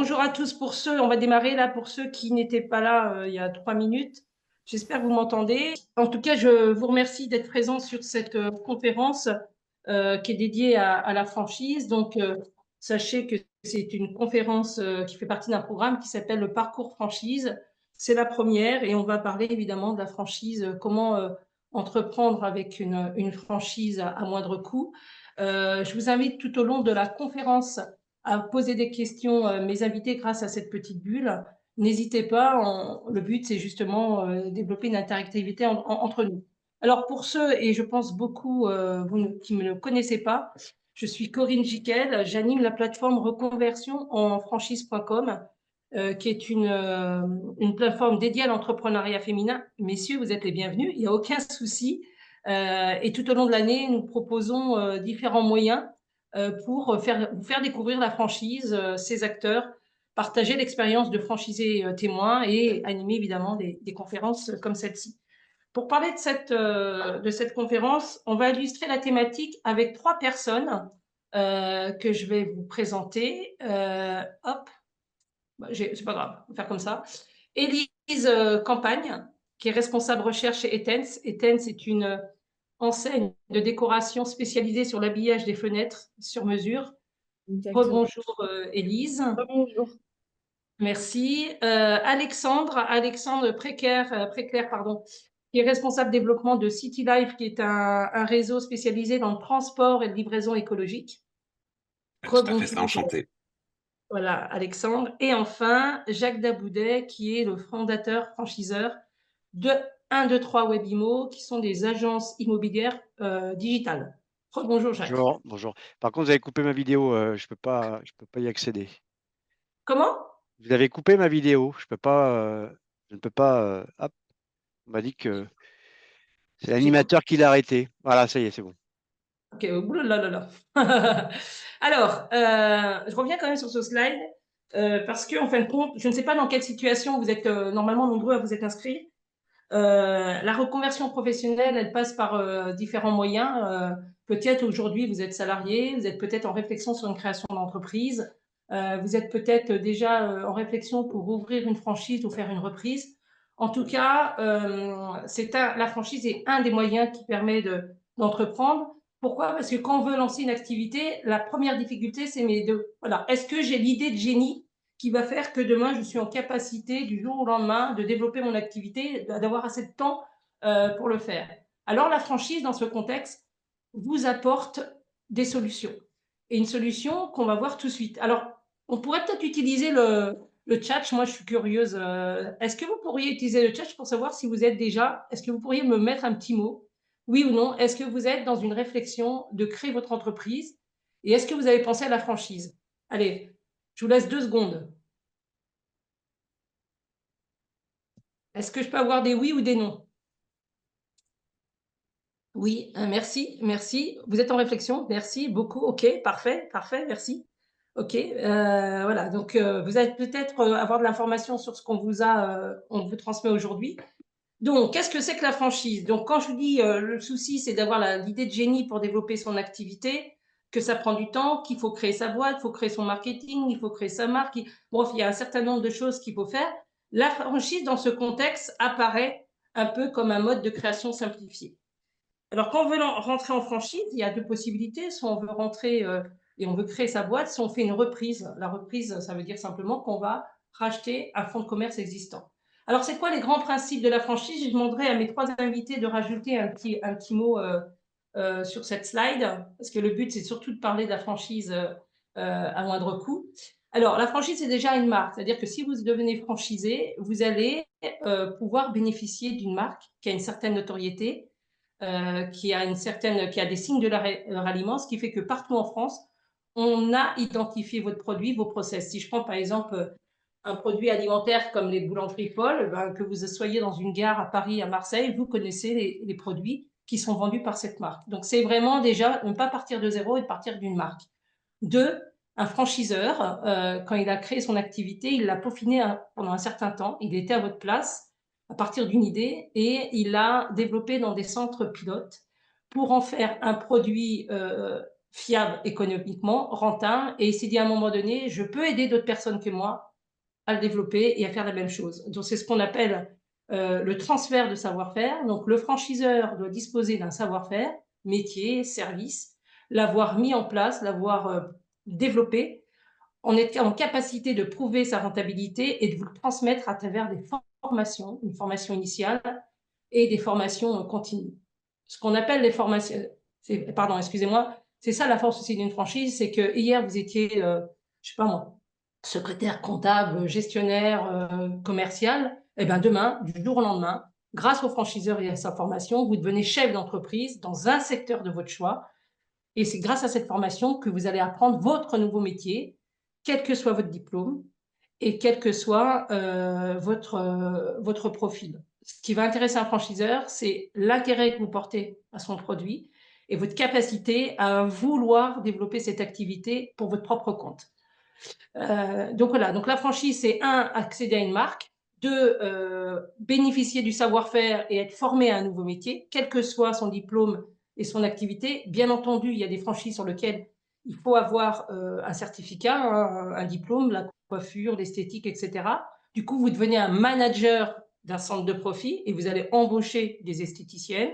Bonjour à tous pour ceux, on va démarrer là pour ceux qui n'étaient pas là il y a 3 minutes. J'espère que vous m'entendez. En tout cas, je vous remercie d'être présents sur cette conférence qui est dédiée à la franchise. Donc, sachez que c'est une conférence qui fait partie d'un programme qui s'appelle le Parcours Franchise. C'est la première et on va parler évidemment de la franchise, comment entreprendre avec une franchise à moindre coût. Je vous invite tout au long de la conférence à poser des questions mes invités grâce à cette petite bulle. N'hésitez pas, le but c'est justement développer une interactivité entre nous. Alors pour ceux, et je pense beaucoup qui ne me connaissez pas, je suis Corinne Jiquel, j'anime la plateforme reconversion en franchise.com, qui est une plateforme dédiée à l'entrepreneuriat féminin. Messieurs, vous êtes les bienvenus, il n'y a aucun souci. Et tout au long de l'année, nous proposons différents moyens pour vous faire découvrir la franchise, ses acteurs, partager l'expérience de franchisés témoins et animer évidemment des conférences comme celle-ci. Pour parler de cette conférence, on va illustrer la thématique avec 3 personnes que je vais vous présenter. Hop, c'est pas grave, on va faire comme ça. Élise Campagne, qui est responsable recherche chez Etens. Etens est une enseigne de décoration spécialisée sur l'habillage des fenêtres sur mesure. Exactement. Rebonjour Élise. Bonjour. Merci. Alexandre Préclair, pardon, qui est responsable développement de City Life, qui est un réseau spécialisé dans le transport et la livraison écologique. Tout à fait, c'est Rebonjour. enchanté. Voilà, Alexandre. Et enfin, Jacques Daboudet, qui est le fondateur, franchiseur de 1, 2, 3 Webimo, qui sont des agences immobilières digitales. Rebonjour, Jacques. Bonjour, bonjour. Par contre, vous avez coupé ma vidéo, je peux pas y accéder. Comment? Vous avez coupé ma vidéo, je ne peux pas. Hop, on m'a dit que c'est J'ai coupé. l'animateur qui l'a arrêté. Voilà, ça y est, c'est bon. Ok, oulalalala. Alors, je reviens quand même sur ce slide parce que, en fin de compte, je ne sais pas dans quelle situation vous êtes normalement nombreux à vous être inscrits. La reconversion professionnelle, elle passe par différents moyens. Peut-être aujourd'hui, vous êtes salarié, vous êtes peut-être en réflexion sur une création d'entreprise, vous êtes peut-être déjà en réflexion pour ouvrir une franchise ou faire une reprise. En tout cas, la franchise est un des moyens qui permet d'entreprendre. Pourquoi? Parce que quand on veut lancer une activité, la première difficulté, c'est voilà, est-ce que j'ai l'idée de génie qui va faire que demain, je suis en capacité, du jour au lendemain, de développer mon activité, d'avoir assez de temps pour le faire. Alors, la franchise, dans ce contexte, vous apporte des solutions. Et une solution qu'on va voir tout de suite. Alors, on pourrait peut-être utiliser le chat. Moi, je suis curieuse. Est-ce que vous pourriez utiliser le chat pour savoir si vous êtes déjà, est-ce que vous pourriez me mettre un petit mot? Oui ou non? Est-ce que vous êtes dans une réflexion de créer votre entreprise? Et est-ce que vous avez pensé à la franchise? Allez, je vous laisse 2 secondes. Est-ce que je peux avoir des oui ou des non? Oui, merci, merci. Vous êtes en réflexion? Merci beaucoup. OK, parfait, parfait, merci. OK, voilà, donc vous allez peut-être avoir de l'information sur ce on vous transmet aujourd'hui. Donc, qu'est-ce que c'est que la franchise? Donc, quand je vous dis le souci, c'est d'avoir l'idée de génie pour développer son activité, que ça prend du temps, qu'il faut créer sa boîte, il faut créer son marketing, il faut créer sa marque. Bref, il y a un certain nombre de choses qu'il faut faire. La franchise, dans ce contexte, apparaît un peu comme un mode de création simplifié. Alors, quand on veut rentrer en franchise, il y a 2 possibilités. Soit on veut rentrer et on veut créer sa boîte, soit on fait une reprise. La reprise, ça veut dire simplement qu'on va racheter un fonds de commerce existant. Alors, c'est quoi les grands principes de la franchise? Je demanderai à mes 3 invités de rajouter un petit mot sur cette slide, parce que le but, c'est surtout de parler de la franchise à moindre coût. Alors, la franchise, c'est déjà une marque. C'est-à-dire que si vous devenez franchisé, vous allez pouvoir bénéficier d'une marque qui a une certaine notoriété, qui a des signes de ralliement, ce qui fait que partout en France, on a identifié votre produit, vos process. Si je prends par exemple un produit alimentaire comme les boulangeries Paul, ben, que vous soyez dans une gare à Paris, à Marseille, vous connaissez les produits qui sont vendus par cette marque. Donc, c'est vraiment déjà ne pas partir de zéro et de partir d'une marque. 2, un franchiseur, quand il a créé son activité, il l'a peaufiné pendant un certain temps. Il était à votre place à partir d'une idée et il l'a développé dans des centres pilotes pour en faire un produit fiable économiquement, rentable, et il s'est dit à un moment donné, je peux aider d'autres personnes que moi à le développer et à faire la même chose. Donc c'est ce qu'on appelle le transfert de savoir-faire. Donc le franchiseur doit disposer d'un savoir-faire, métier, service, l'avoir mis en place, l'avoir développé, en être en capacité de prouver sa rentabilité et de vous le transmettre à travers des formations, une formation initiale et des formations continues. Ce qu'on appelle les formations, pardon, excusez-moi, c'est ça la force aussi d'une franchise, c'est que hier vous étiez, je sais pas moi, secrétaire comptable, gestionnaire, commercial, et bien demain, du jour au lendemain, grâce au franchiseur et à sa formation, vous devenez chef d'entreprise dans un secteur de votre choix. Et c'est grâce à cette formation que vous allez apprendre votre nouveau métier, quel que soit votre diplôme et quel que soit votre profil. Ce qui va intéresser un franchiseur, c'est l'intérêt que vous portez à son produit et votre capacité à vouloir développer cette activité pour votre propre compte. Donc voilà, donc la franchise, c'est un, accéder à une marque, deux, bénéficier du savoir-faire et être formé à un nouveau métier, quel que soit son diplôme et son activité. Bien entendu, il y a des franchises sur lesquelles il faut avoir un certificat, un diplôme, la coiffure, l'esthétique, etc. Du coup, vous devenez un manager d'un centre de profit et vous allez embaucher des esthéticiennes,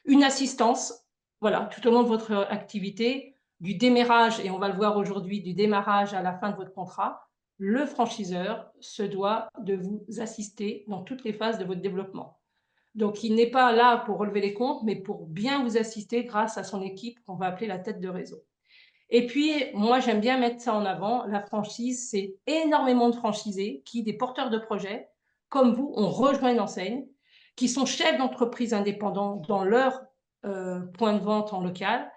une assistance, voilà, tout au long de votre activité, du démarrage, et on va le voir aujourd'hui, du démarrage à la fin de votre contrat, le franchiseur se doit de vous assister dans toutes les phases de votre développement. Donc, il n'est pas là pour relever les comptes, mais pour bien vous assister grâce à son équipe qu'on va appeler la tête de réseau. Et puis, moi, j'aime bien mettre ça en avant. La franchise, c'est énormément de franchisés qui, des porteurs de projets, comme vous, ont rejoint une enseigne, qui sont chefs d'entreprise indépendants dans leur point de vente en local.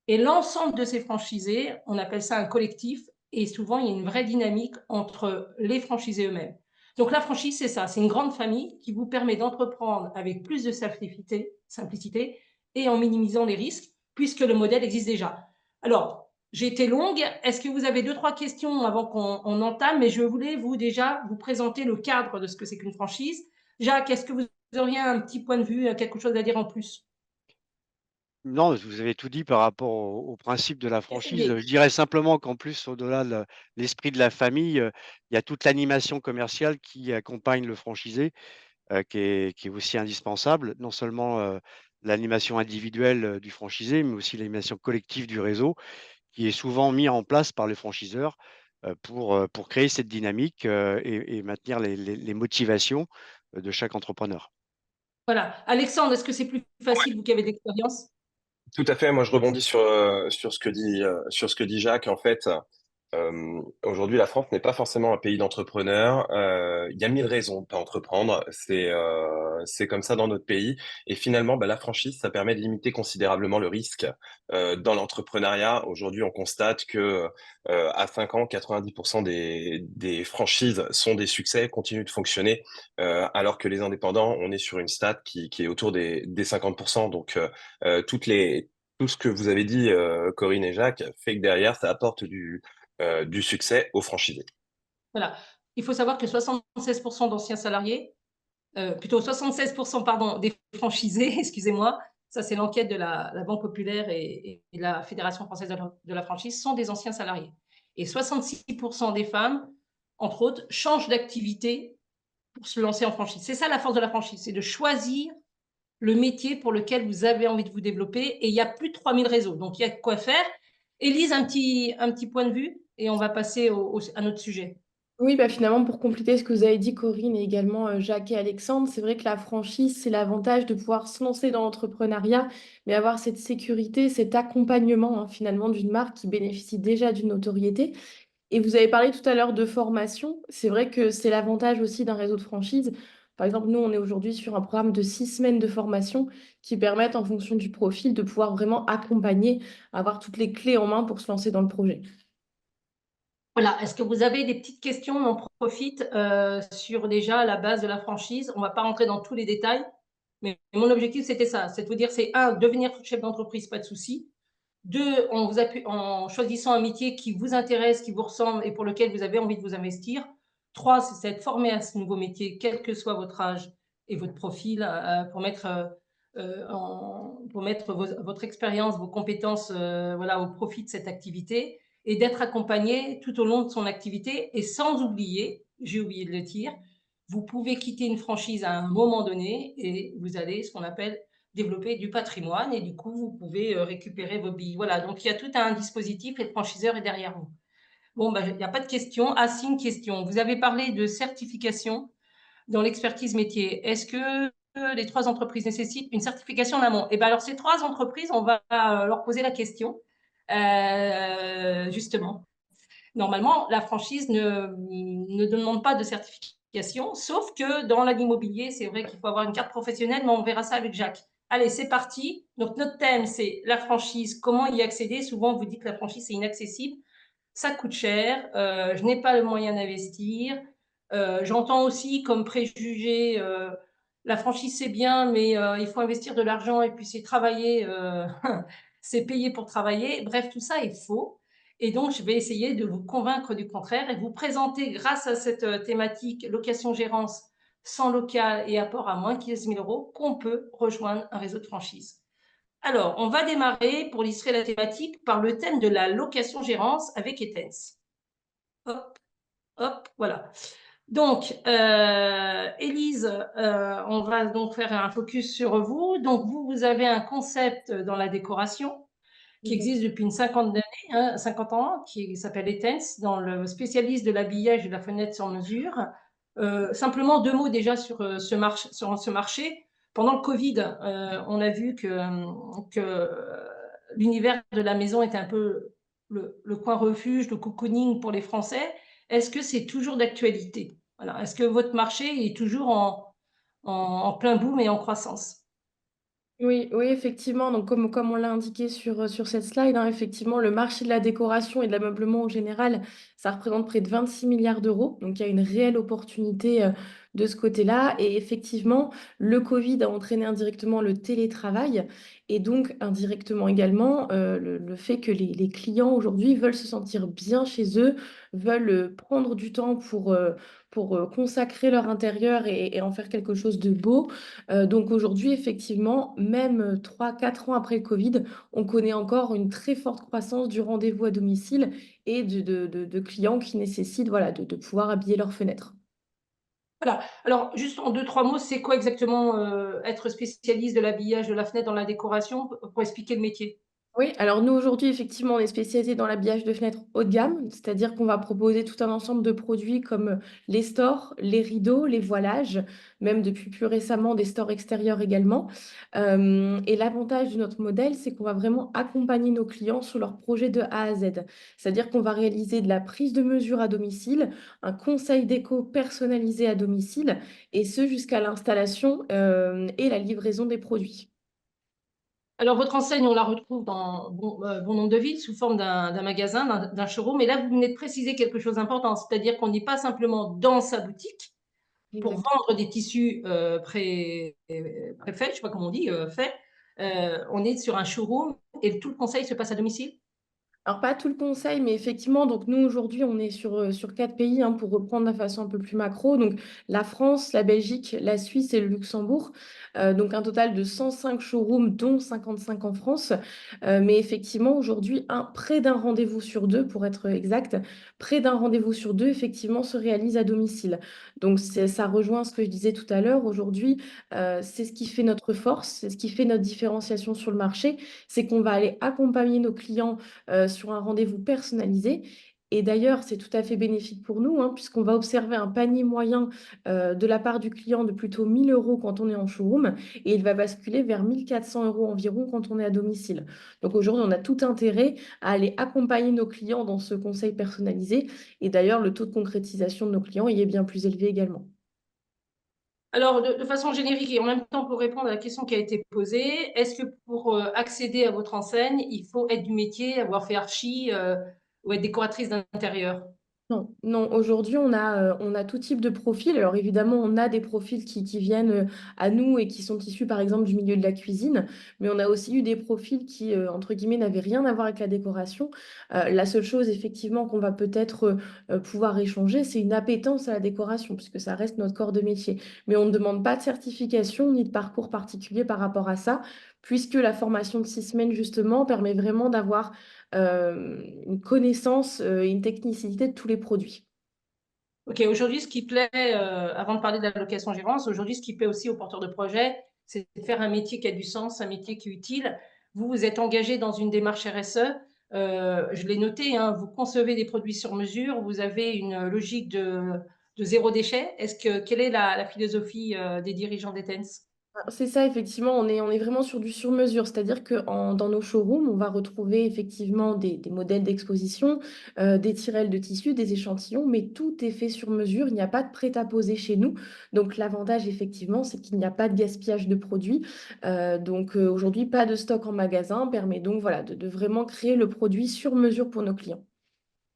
Et l'ensemble de ces franchisés, on appelle ça un collectif, et souvent, il y a une vraie dynamique entre les franchisés eux-mêmes. Donc, la franchise, c'est ça, c'est une grande famille qui vous permet d'entreprendre avec plus de simplicité et en minimisant les risques, puisque le modèle existe déjà. Alors, j'ai été longue. Est-ce que vous avez deux, trois questions avant qu'on entame? Mais je voulais déjà vous présenter le cadre de ce que c'est qu'une franchise. Jacques, est-ce que vous auriez un petit point de vue, quelque chose à dire en plus? Non, vous avez tout dit par rapport au principe de la franchise. Essayez. Je dirais simplement qu'en plus, au-delà de l'esprit de la famille, il y a toute l'animation commerciale qui accompagne le franchisé, qui est aussi indispensable. Non seulement, l'animation individuelle, du franchisé, mais aussi l'animation collective du réseau, qui est souvent mis en place par les franchiseurs, pour créer cette dynamique, et maintenir les motivations, de chaque entrepreneur. Voilà. Alexandre, est-ce que c'est plus Ouais, facile, vous qui avez de l'expérience? tout à fait. Moi, je rebondis sur ce que dit Jacques. En fait, aujourd'hui, la France n'est pas forcément un pays d'entrepreneurs. Il y a mille raisons de pas entreprendre. C'est comme ça dans notre pays. Et finalement, bah, la franchise, ça permet de limiter considérablement le risque dans l'entrepreneuriat. Aujourd'hui, on constate que à 5 ans, 90% des franchises sont des succès, continuent de fonctionner, alors que les indépendants, on est sur une stat qui est autour des 50%. Donc, tout ce que vous avez dit, Corinne et Jacques, fait que derrière, ça apporte du succès aux franchisés. Voilà. Il faut savoir que 76% d'anciens salariés, plutôt 76%, pardon, des franchisés, excusez-moi, ça c'est l'enquête de la Banque Populaire et de la Fédération française de la franchise, sont des anciens salariés. Et 66% des femmes, entre autres, changent d'activité pour se lancer en franchise. C'est ça la force de la franchise, c'est de choisir le métier pour lequel vous avez envie de vous développer. Et il y a plus de 3000 réseaux, donc il y a de quoi faire. Élise, un petit point de vue et on va passer à notre sujet. Oui, bah finalement, pour compléter ce que vous avez dit, Corinne, et également Jacques et Alexandre, c'est vrai que la franchise, c'est l'avantage de pouvoir se lancer dans l'entrepreneuriat, mais avoir cette sécurité, cet accompagnement finalement d'une marque qui bénéficie déjà d'une notoriété. Et vous avez parlé tout à l'heure de formation. C'est vrai que c'est l'avantage aussi d'un réseau de franchise. Par exemple, nous, on est aujourd'hui sur un programme de 6 semaines de formation qui permettent, en fonction du profil, de pouvoir vraiment accompagner, avoir toutes les clés en main pour se lancer dans le projet. Voilà, est-ce que vous avez des petites questions? On en profite sur déjà la base de la franchise. On ne va pas rentrer dans tous les détails, mais mon objectif, c'était ça. C'est de vous dire, c'est un, devenir chef d'entreprise, pas de souci. Deux, en choisissant un métier qui vous intéresse, qui vous ressemble et pour lequel vous avez envie de vous investir. Trois, c'est être formé à ce nouveau métier, quel que soit votre âge et votre profil, pour mettre pour mettre votre expérience, vos compétences voilà, au profit de cette activité et d'être accompagné tout au long de son activité. Et sans oublier, j'ai oublié de le dire, vous pouvez quitter une franchise à un moment donné et vous allez, ce qu'on appelle, développer du patrimoine et du coup, vous pouvez récupérer vos billes. Voilà, donc il y a tout un dispositif et le franchiseur est derrière vous. Bon, ben, il n'y a pas de question. Ah, si, une question. Vous avez parlé de certification dans l'expertise métier. Est-ce que les 3 entreprises nécessitent une certification en amont? Eh bien, alors, ces 3 entreprises, on va leur poser la question, justement. Normalement, la franchise ne demande pas de certification, sauf que dans l'immobilier, c'est vrai qu'il faut avoir une carte professionnelle, mais on verra ça avec Jacques. Allez, c'est parti. Donc, notre thème, c'est la franchise, comment y accéder. Souvent, on vous dit que la franchise, c'est inaccessible, ça coûte cher, je n'ai pas le moyen d'investir. J'entends aussi comme préjugé, la franchise c'est bien, mais il faut investir de l'argent et puis c'est travailler, c'est payer pour travailler. Bref, tout ça est faux. Et donc, je vais essayer de vous convaincre du contraire et vous présenter, grâce à cette thématique location-gérance sans local et apport à moins de 15 000 euros, qu'on peut rejoindre un réseau de franchise. Alors, on va démarrer pour illustrer la thématique par le thème de la location-gérance avec Etens. Hop, hop, voilà. Donc, Élise, on va donc faire un focus sur vous. Donc, vous avez un concept dans la décoration qui existe depuis une 50 d'années, hein, 50 ans, qui s'appelle Etens, dans le spécialiste de l'habillage et de la fenêtre sur mesure. Simplement 2 mots déjà sur ce marché. Pendant le Covid, on a vu que l'univers de la maison était un peu le coin refuge, le cocooning pour les Français. Est-ce que c'est toujours d'actualité? Voilà. Est-ce que votre marché est toujours en plein boom et en croissance? Oui, oui, effectivement. Donc, comme on l'a indiqué sur cette slide, hein, effectivement, le marché de la décoration et de l'ameublement en général, ça représente près de 26 milliards d'euros. Donc, il y a une réelle opportunité de ce côté-là. Et effectivement, le Covid a entraîné indirectement le télétravail et donc indirectement également le fait que les clients aujourd'hui veulent se sentir bien chez eux, veulent prendre du temps pour consacrer leur intérieur et en faire quelque chose de beau. Donc aujourd'hui, effectivement, même 3, 4 ans après le Covid, on connaît encore une très forte croissance du rendez-vous à domicile et de clients qui nécessitent voilà, de pouvoir habiller leurs fenêtres. Voilà. Alors, juste en 2, 3 mots, c'est quoi exactement être spécialiste de l'habillage de la fenêtre dans la décoration pour expliquer le métier? Oui, alors nous aujourd'hui, effectivement, on est spécialisé dans l'habillage de fenêtres haut de gamme, c'est-à-dire qu'on va proposer tout un ensemble de produits comme les stores, les rideaux, les voilages, même depuis plus récemment des stores extérieurs également. Et l'avantage de notre modèle, c'est qu'on va vraiment accompagner nos clients sur leur projet de A à Z. C'est-à-dire qu'on va réaliser de la prise de mesure à domicile, un conseil déco personnalisé à domicile, et ce jusqu'à l'installation et la livraison des produits. Alors, votre enseigne, on la retrouve dans bon nombre de villes sous forme d'un magasin, d'un showroom. Et là, vous venez de préciser quelque chose d'important, c'est-à-dire qu'on n'est pas simplement dans sa boutique pour Exact. vendre des tissus préfaits, je ne sais pas comment on dit, faits. On est sur un showroom et tout le conseil se passe à domicile. Alors, pas tout le conseil, mais effectivement, donc nous, aujourd'hui, on est sur 4 pays, hein, pour reprendre de façon un peu plus macro. Donc, la France, la Belgique, la Suisse et le Luxembourg. Donc, un total de 105 showrooms, dont 55 en France. Mais effectivement, aujourd'hui, près d'un rendez-vous sur deux, pour être exact, près d'un rendez-vous sur deux, effectivement, se réalise à domicile. Donc, ça rejoint ce que je disais tout à l'heure. Aujourd'hui, c'est ce qui fait notre force, c'est ce qui fait notre différenciation sur le marché, c'est qu'on va aller accompagner nos clients sur un rendez-vous personnalisé. Et d'ailleurs, c'est tout à fait bénéfique pour nous, hein, puisqu'on va observer un panier moyen de la part du client de plutôt 1 000 euros quand on est en showroom, et il va basculer vers 1 400 € environ quand on est à domicile. Donc aujourd'hui, on a tout intérêt à aller accompagner nos clients dans ce conseil personnalisé. Et d'ailleurs, le taux de concrétisation de nos clients y est bien plus élevé également. Alors, de façon générique et en même temps pour répondre à la question qui a été posée, est-ce que pour accéder à votre enseigne, il faut être du métier, avoir fait archi ou être décoratrice d'intérieur? Non, non, aujourd'hui, on a tout type de profil. Alors évidemment, on a des profils qui viennent à nous et qui sont issus, par exemple, du milieu de la cuisine, mais on a aussi eu des profils qui, entre guillemets, n'avaient rien à voir avec la décoration. La seule chose, effectivement, qu'on va peut-être pouvoir échanger, c'est une appétence à la décoration, puisque ça reste notre corps de métier. Mais on ne demande pas de certification ni de parcours particulier par rapport à ça, puisque la formation de 6 semaines, justement, permet vraiment d'avoir une connaissance et une technicité de tous les produits. Ok, aujourd'hui, ce qui plaît, avant de parler de la location-gérance, aujourd'hui, ce qui plaît aussi aux porteurs de projet, c'est de faire un métier qui a du sens, un métier qui est utile. Vous, vous êtes engagé dans une démarche RSE. Je l'ai noté, hein, vous concevez des produits sur mesure, vous avez une logique de zéro déchet. Quelle est la philosophie des dirigeants d'Etens? C'est ça, effectivement, on est vraiment sur du sur-mesure, c'est-à-dire que dans nos showrooms, on va retrouver effectivement des modèles d'exposition, des tirelles de tissus, des échantillons, mais tout est fait sur mesure, il n'y a pas de prêt-à-poser chez nous. Donc l'avantage, effectivement, c'est qu'il n'y a pas de gaspillage de produits. Aujourd'hui, pas de stock en magasin permet donc voilà, de vraiment créer le produit sur mesure pour nos clients.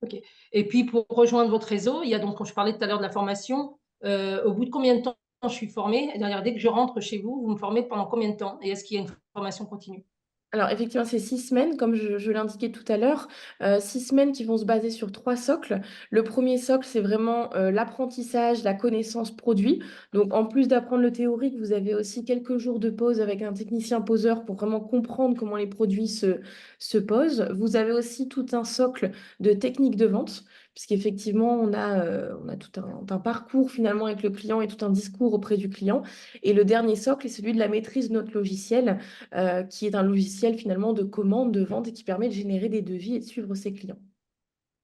Ok. Et puis, pour rejoindre votre réseau, il y a donc, quand je parlais tout à l'heure de la formation, au bout de combien de temps je suis formée? C'est-à-dire, dès que je rentre chez vous, vous me formez pendant combien de temps? Et est-ce qu'il y a une formation continue? Alors effectivement, c'est 6 semaines, comme je l'indiquais tout à l'heure, 6 semaines qui vont se baser sur 3 socles. Le premier socle, c'est vraiment l'apprentissage, la connaissance produit. Donc en plus d'apprendre le théorique, vous avez aussi quelques jours de pause avec un technicien poseur pour vraiment comprendre comment les produits se posent. Vous avez aussi tout un socle de technique de vente, puisqu'effectivement, on a tout un parcours finalement avec le client et tout un discours auprès du client. Et le dernier socle est celui de la maîtrise de notre logiciel qui est un logiciel finalement de commande, de vente et qui permet de générer des devis et de suivre ses clients.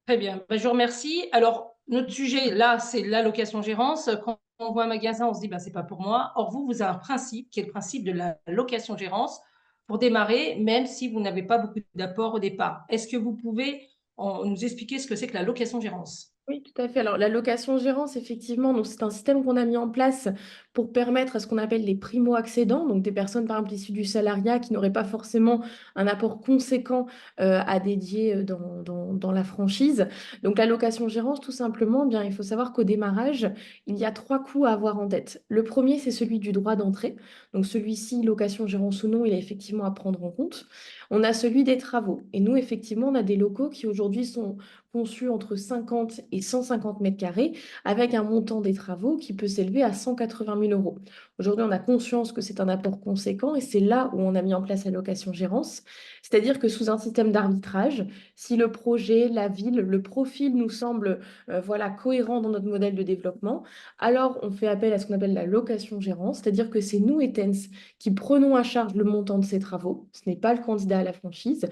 Très bien. Ben, je vous remercie. Alors, notre sujet, là, c'est la location-gérance. Quand on voit un magasin, on se dit, ben, c'est pas pour moi. Or, vous avez un principe qui est le principe de la location-gérance pour démarrer, même si vous n'avez pas beaucoup d'apport au départ. Est-ce que vous pouvez nous expliquer ce que c'est que la location-gérance? Oui, tout à fait. Alors, la location-gérance, effectivement, donc c'est un système qu'on a mis en place pour permettre à ce qu'on appelle les primo-accédants, donc des personnes, par exemple, issues du salariat qui n'auraient pas forcément un apport conséquent à dédier dans la franchise. Donc, la location-gérance, tout simplement, eh bien, il faut savoir qu'au démarrage, il y a 3 coûts à avoir en tête. Le premier, c'est celui du droit d'entrée. Donc, celui-ci, location-gérance ou non, il est effectivement à prendre en compte. On a celui des travaux. Et nous, effectivement, on a des locaux qui aujourd'hui sont conçu entre 50 et 150 mètres carrés, avec un montant des travaux qui peut s'élever à 180 000 euros. Aujourd'hui, on a conscience que c'est un apport conséquent et c'est là où on a mis en place la location-gérance. C'est-à-dire que sous un système d'arbitrage, si le projet, la ville, le profil nous semble voilà, cohérent dans notre modèle de développement, alors on fait appel à ce qu'on appelle la location-gérance, c'est-à-dire que c'est nous, Etens, qui prenons à charge le montant de ces travaux. Ce n'est pas le candidat à la franchise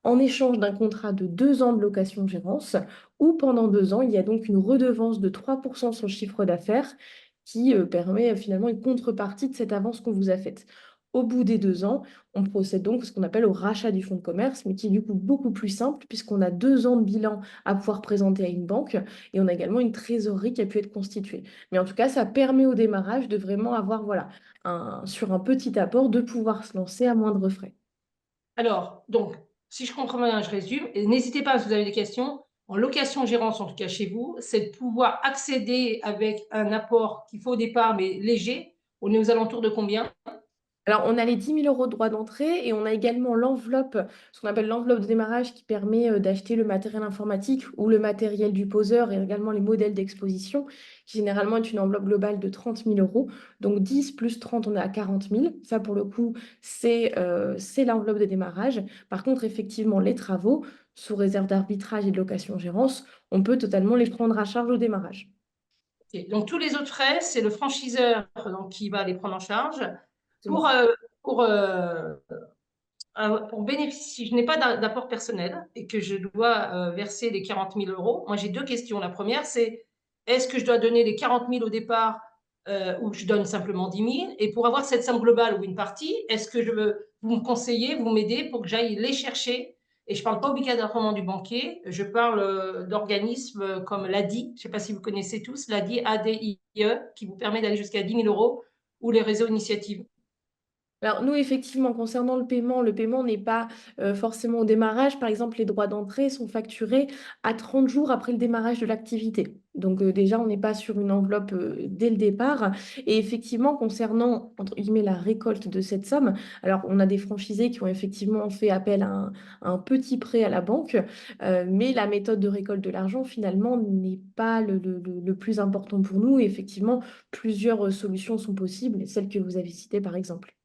en échange d'un contrat de 2 ans de location-gérance, où pendant 2 ans, il y a donc une redevance de 3% sur le chiffre d'affaires qui permet finalement une contrepartie de cette avance qu'on vous a faite. Au bout des 2 ans, on procède donc à ce qu'on appelle au rachat du fonds de commerce, mais qui est du coup beaucoup plus simple puisqu'on a 2 ans de bilan à pouvoir présenter à une banque et on a également une trésorerie qui a pu être constituée. Mais en tout cas, ça permet au démarrage de vraiment avoir, voilà, sur un petit apport, de pouvoir se lancer à moindre frais. Alors, donc, si je comprends bien, je résume. Et n'hésitez pas si vous avez des questions. En location-gérance, en tout cas chez vous, c'est de pouvoir accéder avec un apport qu'il faut au départ, mais léger. On est aux alentours de combien? Alors, on a les 10 000 € de droits d'entrée et on a également l'enveloppe, ce qu'on appelle l'enveloppe de démarrage qui permet d'acheter le matériel informatique ou le matériel du poseur et également les modèles d'exposition, qui généralement est une enveloppe globale de 30 000 euros. Donc 10 plus 30, on est à 40 000. Ça, pour le coup, c'est l'enveloppe de démarrage. Par contre, effectivement, les travaux, sous réserve d'arbitrage et de location-gérance, on peut totalement les prendre à charge au démarrage. Ok. Donc, tous les autres frais, c'est le franchiseur donc, qui va les prendre en charge. Pour, Exactement. pour, pour bénéficier, si je n'ai pas d'apport personnel et que je dois verser les 40 000 euros, moi j'ai deux questions. La première, c'est est-ce que je dois donner les 40 000 au départ ou je donne simplement 10 000? Et pour avoir cette somme globale ou une partie, est-ce que vous me conseillez, vous m'aidez pour que j'aille les chercher? Et je ne parle pas obligatoirement du banquier, je parle d'organismes comme l'ADI, je ne sais pas si vous connaissez tous, l'ADI, ADIE, qui vous permet d'aller jusqu'à 10 000 euros, ou les réseaux initiatives. Alors nous, effectivement, concernant le paiement n'est pas forcément au démarrage. Par exemple, les droits d'entrée sont facturés à 30 jours après le démarrage de l'activité. Donc déjà, on n'est pas sur une enveloppe dès le départ. Et effectivement, concernant, entre guillemets, la récolte de cette somme, alors on a des franchisés qui ont effectivement fait appel à un petit prêt à la banque, mais la méthode de récolte de l'argent, finalement, n'est pas le plus important pour nous. Et effectivement, plusieurs solutions sont possibles, celles que vous avez citées, par exemple.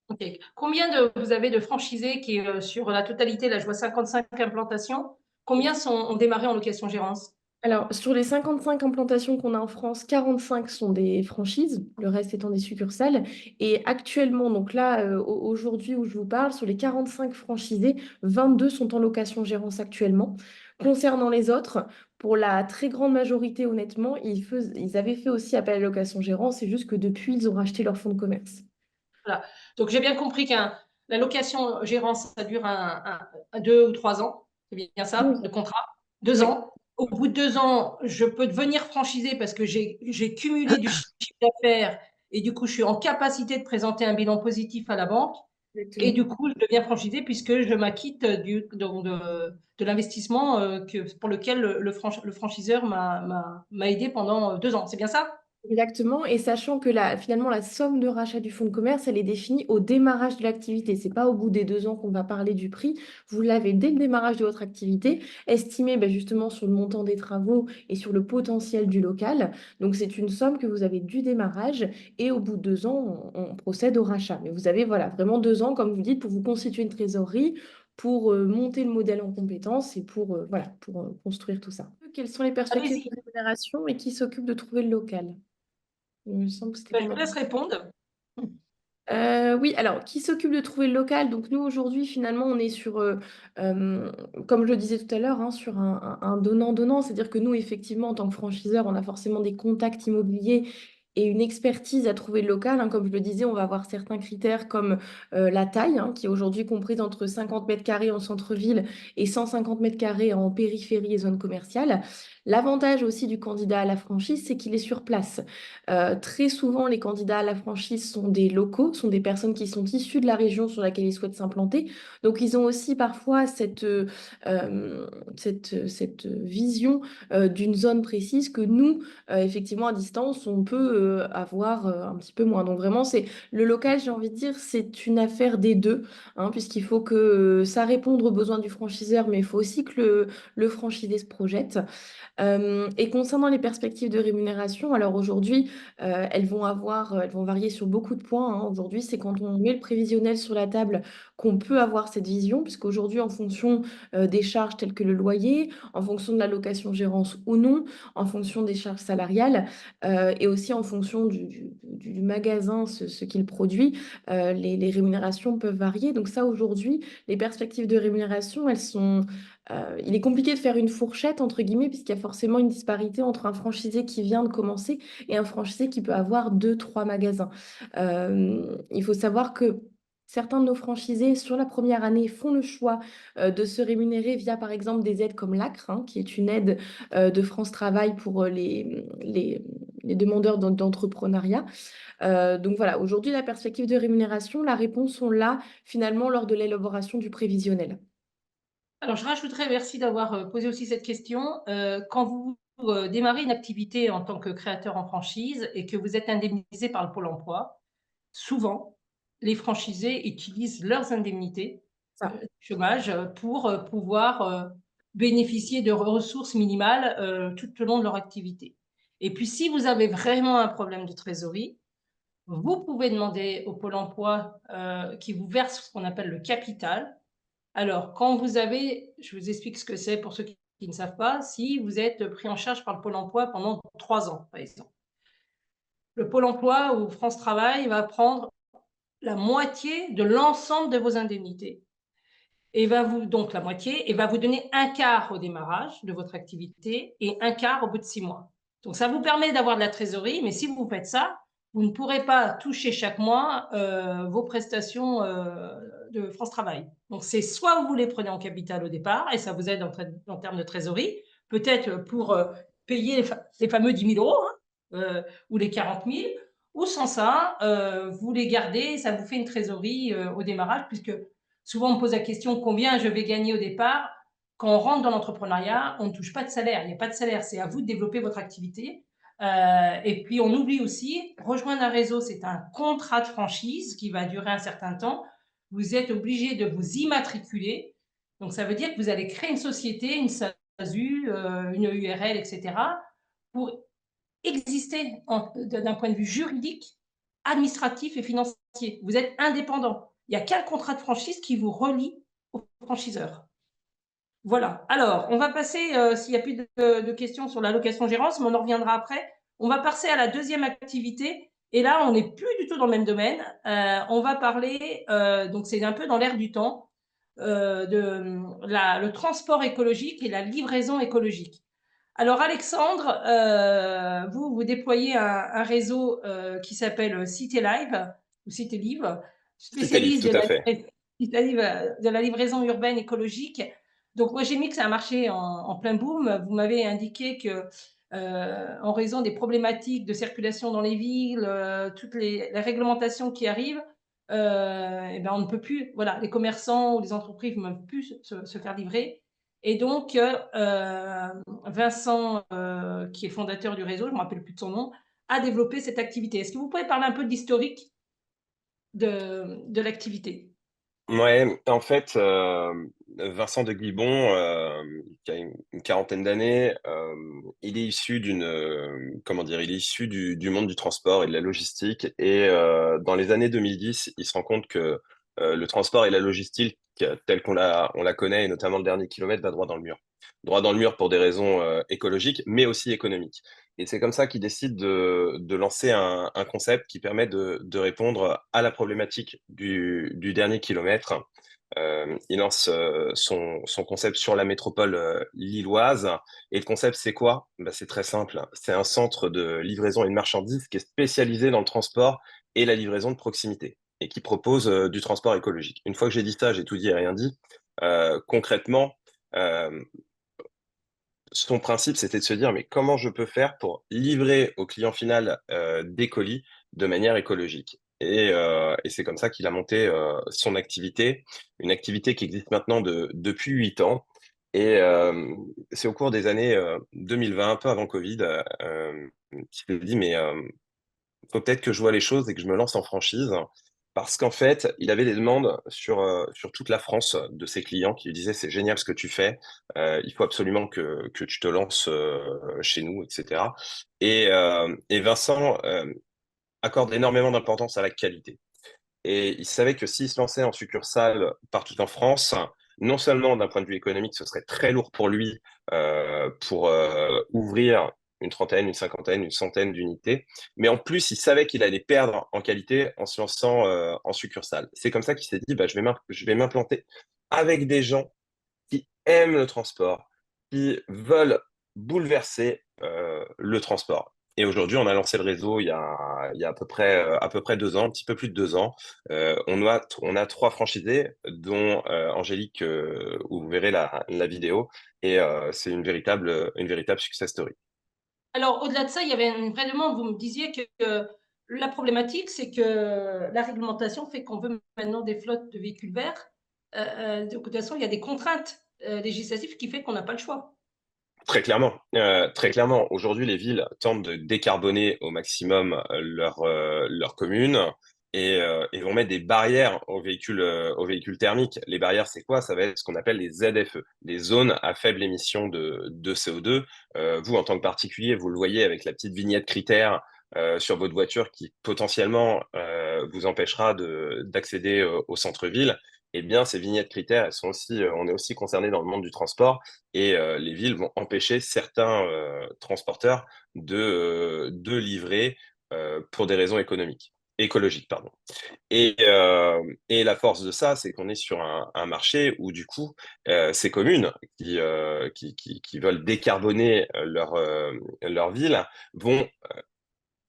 Ok. Combien vous avez de franchisés qui, sur la totalité, là je vois 55 implantations, combien ont démarré en location-gérance? Alors, sur les 55 implantations qu'on a en France, 45 sont des franchises, le reste étant des succursales. Et actuellement, donc là, aujourd'hui où je vous parle, sur les 45 franchisés, 22 sont en location-gérance actuellement. Concernant les autres, pour la très grande majorité, honnêtement, ils avaient fait aussi appel à la location-gérance, c'est juste que depuis, ils ont racheté leur fonds de commerce. Voilà. Donc j'ai bien compris que la location-gérance, ça dure 2 ou 3 ans, c'est bien ça, le contrat? 2 Oui. ans. Au bout de 2 ans, je peux devenir franchisé parce que j'ai cumulé du chiffre d'affaires et du coup, je suis en capacité de présenter un bilan positif à la banque. Et Exactement. du coup, je deviens franchisé puisque je m'acquitte de l'investissement pour lequel le franchiseur m'a aidé pendant 2 ans. C'est bien ça? Exactement, et sachant que finalement la somme de rachat du fonds de commerce, elle est définie au démarrage de l'activité. C'est pas au bout des 2 ans qu'on va parler du prix. Vous l'avez dès le démarrage de votre activité, estimé justement sur le montant des travaux et sur le potentiel du local. Donc c'est une somme que vous avez du démarrage et au bout de 2 ans, on procède au rachat. Mais vous avez voilà, vraiment 2 ans, comme vous dites, pour vous constituer une trésorerie, pour monter le modèle en compétences et pour, voilà, pour construire tout ça. Quelles sont les perspectives Allez-y. de rémunération et qui s'occupe de trouver le local? Il me semble que c'était Je pas vous mal. laisse répondre. Oui, alors, qui s'occupe de trouver le local? Donc, nous, aujourd'hui, finalement, on est sur, comme je le disais tout à l'heure, hein, sur un donnant-donnant. C'est-à-dire que nous, effectivement, en tant que franchiseur, on a forcément des contacts immobiliers et une expertise à trouver le local, hein. Comme je le disais, on va avoir certains critères comme la taille, hein, qui est aujourd'hui comprise entre 50 mètres carrés en centre-ville et 150 mètres carrés en périphérie et zone commerciale. L'avantage aussi du candidat à la franchise, c'est qu'il est sur place. Très souvent, les candidats à la franchise sont des locaux, sont des personnes qui sont issues de la région sur laquelle ils souhaitent s'implanter. Donc, ils ont aussi parfois cette vision d'une zone précise que nous, effectivement, à distance, on peut avoir un petit peu moins. Donc, vraiment, c'est le local, j'ai envie de dire, c'est une affaire des deux, hein, puisqu'il faut que ça réponde aux besoins du franchiseur, mais il faut aussi que le franchisé se projette. Et concernant les perspectives de rémunération, alors aujourd'hui, elles vont varier sur beaucoup de points, hein. Aujourd'hui, c'est quand on met le prévisionnel sur la table qu'on peut avoir cette vision, puisqu'aujourd'hui, en fonction des charges telles que le loyer, en fonction de la location-gérance ou non, en fonction des charges salariales et aussi en fonction du magasin, ce qu'il produit, les rémunérations peuvent varier. Donc ça, aujourd'hui, les perspectives de rémunération, il est compliqué de faire une fourchette, entre guillemets, puisqu'il y a forcément une disparité entre un franchisé qui vient de commencer et un franchisé qui peut avoir deux, trois magasins. Il faut savoir que certains de nos franchisés, sur la première année, font le choix de se rémunérer via, par exemple, des aides comme l'ACRE, hein, qui est une aide de France Travail pour les demandeurs d'entrepreneuriat. Donc voilà, aujourd'hui, la perspective de rémunération, la réponse, on l'a finalement lors de l'élaboration du prévisionnel. Alors, je rajouterais, merci d'avoir posé aussi cette question. Quand vous démarrez une activité en tant que créateur en franchise et que vous êtes indemnisé par le Pôle emploi, souvent, les franchisés utilisent leurs indemnités Ça. chômage pour pouvoir bénéficier de ressources minimales tout au long de leur activité. Et puis, si vous avez vraiment un problème de trésorerie, vous pouvez demander au Pôle emploi qui vous verse ce qu'on appelle le capital. Alors, quand vous avez, je vous explique ce que c'est pour ceux qui ne savent pas, si vous êtes pris en charge par le Pôle emploi pendant 3 ans, par exemple. Le Pôle emploi ou France Travail va prendre la moitié de l'ensemble de vos indemnités et va vous donc la moitié et va vous donner un quart au démarrage de votre activité et un quart au bout de 6 mois. Donc, ça vous permet d'avoir de la trésorerie, mais si vous faites ça, vous ne pourrez pas toucher chaque mois vos prestations de France Travail. Donc, c'est soit vous les prenez en capital au départ et ça vous aide en termes de trésorerie, peut-être pour payer les fameux 10 000 euros ou les 40 000, ou sans ça, vous les gardez, ça vous fait une trésorerie au démarrage, puisque souvent on me pose la question combien je vais gagner au départ. Quand on rentre dans l'entrepreneuriat, on ne touche pas de salaire, il n'y a pas de salaire, c'est à vous de développer votre activité. Et puis on oublie aussi, rejoindre un réseau, c'est un contrat de franchise qui va durer un certain temps. Vous êtes obligé de vous immatriculer. Donc ça veut dire que vous allez créer une société, une SASU, une URL, etc. pour exister d'un point de vue juridique, administratif et financier. Vous êtes indépendant. Il n'y a qu'un contrat de franchise qui vous relie au franchiseur. Voilà. Alors, on va passer, s'il n'y a plus de questions sur la location-gérance, mais on en reviendra après. On va passer à la deuxième activité. Et là, on n'est plus du tout dans le même domaine. On va parler, donc c'est un peu dans l'air du temps, le transport écologique et la livraison écologique. Alors, Alexandre, vous déployez un réseau qui s'appelle Cité Live ou Cité Live, C'était livre, spécialiste tout à fait. de la livraison urbaine écologique. Donc, moi, j'ai mis que ça a marché en plein boom. Vous m'avez indiqué que, en raison des problématiques de circulation dans les villes, toutes les réglementations qui arrivent, eh ben, on ne peut plus, voilà, les commerçants ou les entreprises ne peuvent plus se faire livrer. Et donc, Vincent, qui est fondateur du réseau, je ne me rappelle plus de son nom, a développé cette activité. Est-ce que vous pouvez parler un peu de l'historique de l'activité? Ouais, en fait, Vincent de Guibon, qui a une quarantaine d'années, il est issu comment dire, il est issu du monde du transport et de la logistique. Et dans les années 2010, il se rend compte que le transport et la logistique, telle on la connaît, et notamment le dernier kilomètre, va droit dans le mur. Droit dans le mur pour des raisons écologiques, mais aussi économiques. Et c'est comme ça qu'il décide de lancer un concept qui permet de répondre à la problématique du dernier kilomètre. Il lance son concept sur la métropole lilloise. Et le concept, c'est quoi? Bah, c'est très simple. C'est un centre de livraison et de marchandises qui est spécialisé dans le transport et la livraison de proximité et qui propose du transport écologique. Une fois que j'ai dit ça, j'ai tout dit et rien dit. Concrètement, euh, son principe, c'était de se dire, mais comment je peux faire pour livrer au client final des colis de manière écologique? Et c'est comme ça qu'il a monté son activité, une activité qui existe maintenant depuis 8 ans. Et c'est au cours des années 2020, un peu avant Covid, qu'il s'est dit, mais faut peut-être que je vois les choses et que je me lance en franchise. Parce qu'en fait, il avait des demandes sur toute la France de ses clients qui lui disaient, c'est génial ce que tu fais, il faut absolument que tu te lances chez nous, etc. Et Vincent accorde énormément d'importance à la qualité. Et il savait que s'il se lançait en succursale partout en France, non seulement d'un point de vue économique, ce serait très lourd pour lui pour ouvrir une trentaine, une cinquantaine, une centaine d'unités, mais en plus, il savait qu'il allait perdre en qualité en se lançant en succursale. C'est comme ça qu'il s'est dit, bah, je vais m'implanter avec des gens qui aiment le transport, qui veulent bouleverser le transport. Et aujourd'hui, on a lancé le réseau il y a à peu près 2 ans, un petit peu plus de 2 ans. On a 3 franchisés, dont Angélique, où vous verrez la vidéo. Et c'est une véritable success story. Alors, au-delà de ça, il y avait une vraie demande. Vous me disiez que la problématique, c'est que la réglementation fait qu'on veut maintenant des flottes de véhicules verts. De toute façon, il y a des contraintes législatives qui font qu'on n'a pas le choix. Très clairement, aujourd'hui, les villes tentent de décarboner au maximum leur commune et vont mettre des barrières aux véhicules thermiques. Les barrières, c'est quoi? Ça va être ce qu'on appelle les ZFE, des zones à faible émission de CO2. Vous, en tant que particulier, vous le voyez avec la petite vignette critère sur votre voiture qui potentiellement vous empêchera d'accéder au centre-ville. Eh bien, ces vignettes critères, on est aussi concerné dans le monde du transport et les villes vont empêcher certains transporteurs de livrer pour des raisons écologiques, pardon. Et la force de ça, c'est qu'on est sur un marché où du coup, ces communes qui veulent décarboner leur ville vont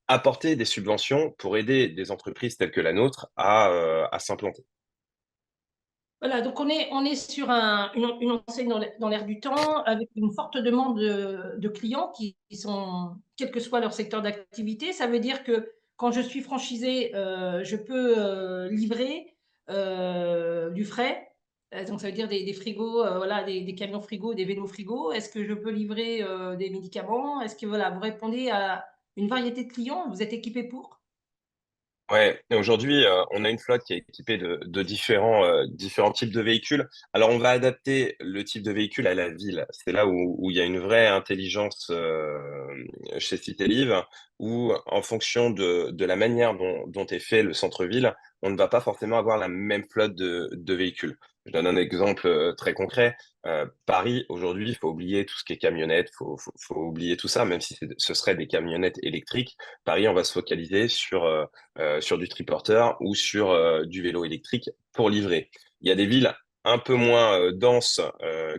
apporter des subventions pour aider des entreprises telles que la nôtre à s'implanter. Voilà, donc on est sur une enseigne dans l'air du temps, avec une forte demande de clients qui sont, quel que soit leur secteur d'activité. Ça veut dire que quand je suis franchisée, je peux, livrer, du frais, donc ça veut dire des frigos, voilà, des camions frigos, des vélos frigos. Est-ce que je peux livrer, des médicaments? Est-ce que voilà, vous répondez à une variété de clients? Vous êtes équipés pour? Ouais, et aujourd'hui, on a une flotte qui est équipée de différents types de véhicules. Alors, on va adapter le type de véhicule à la ville. C'est là où il y a une vraie intelligence chez Citelive, où en fonction de la manière dont est fait le centre-ville, on ne va pas forcément avoir la même flotte de véhicules. Je donne un exemple très concret. Paris, aujourd'hui, il faut oublier tout ce qui est camionnette, faut oublier tout ça, même si ce serait des camionnettes électriques. Paris, on va se focaliser sur du triporteur ou sur du vélo électrique pour livrer. Il y a des villes un peu moins denses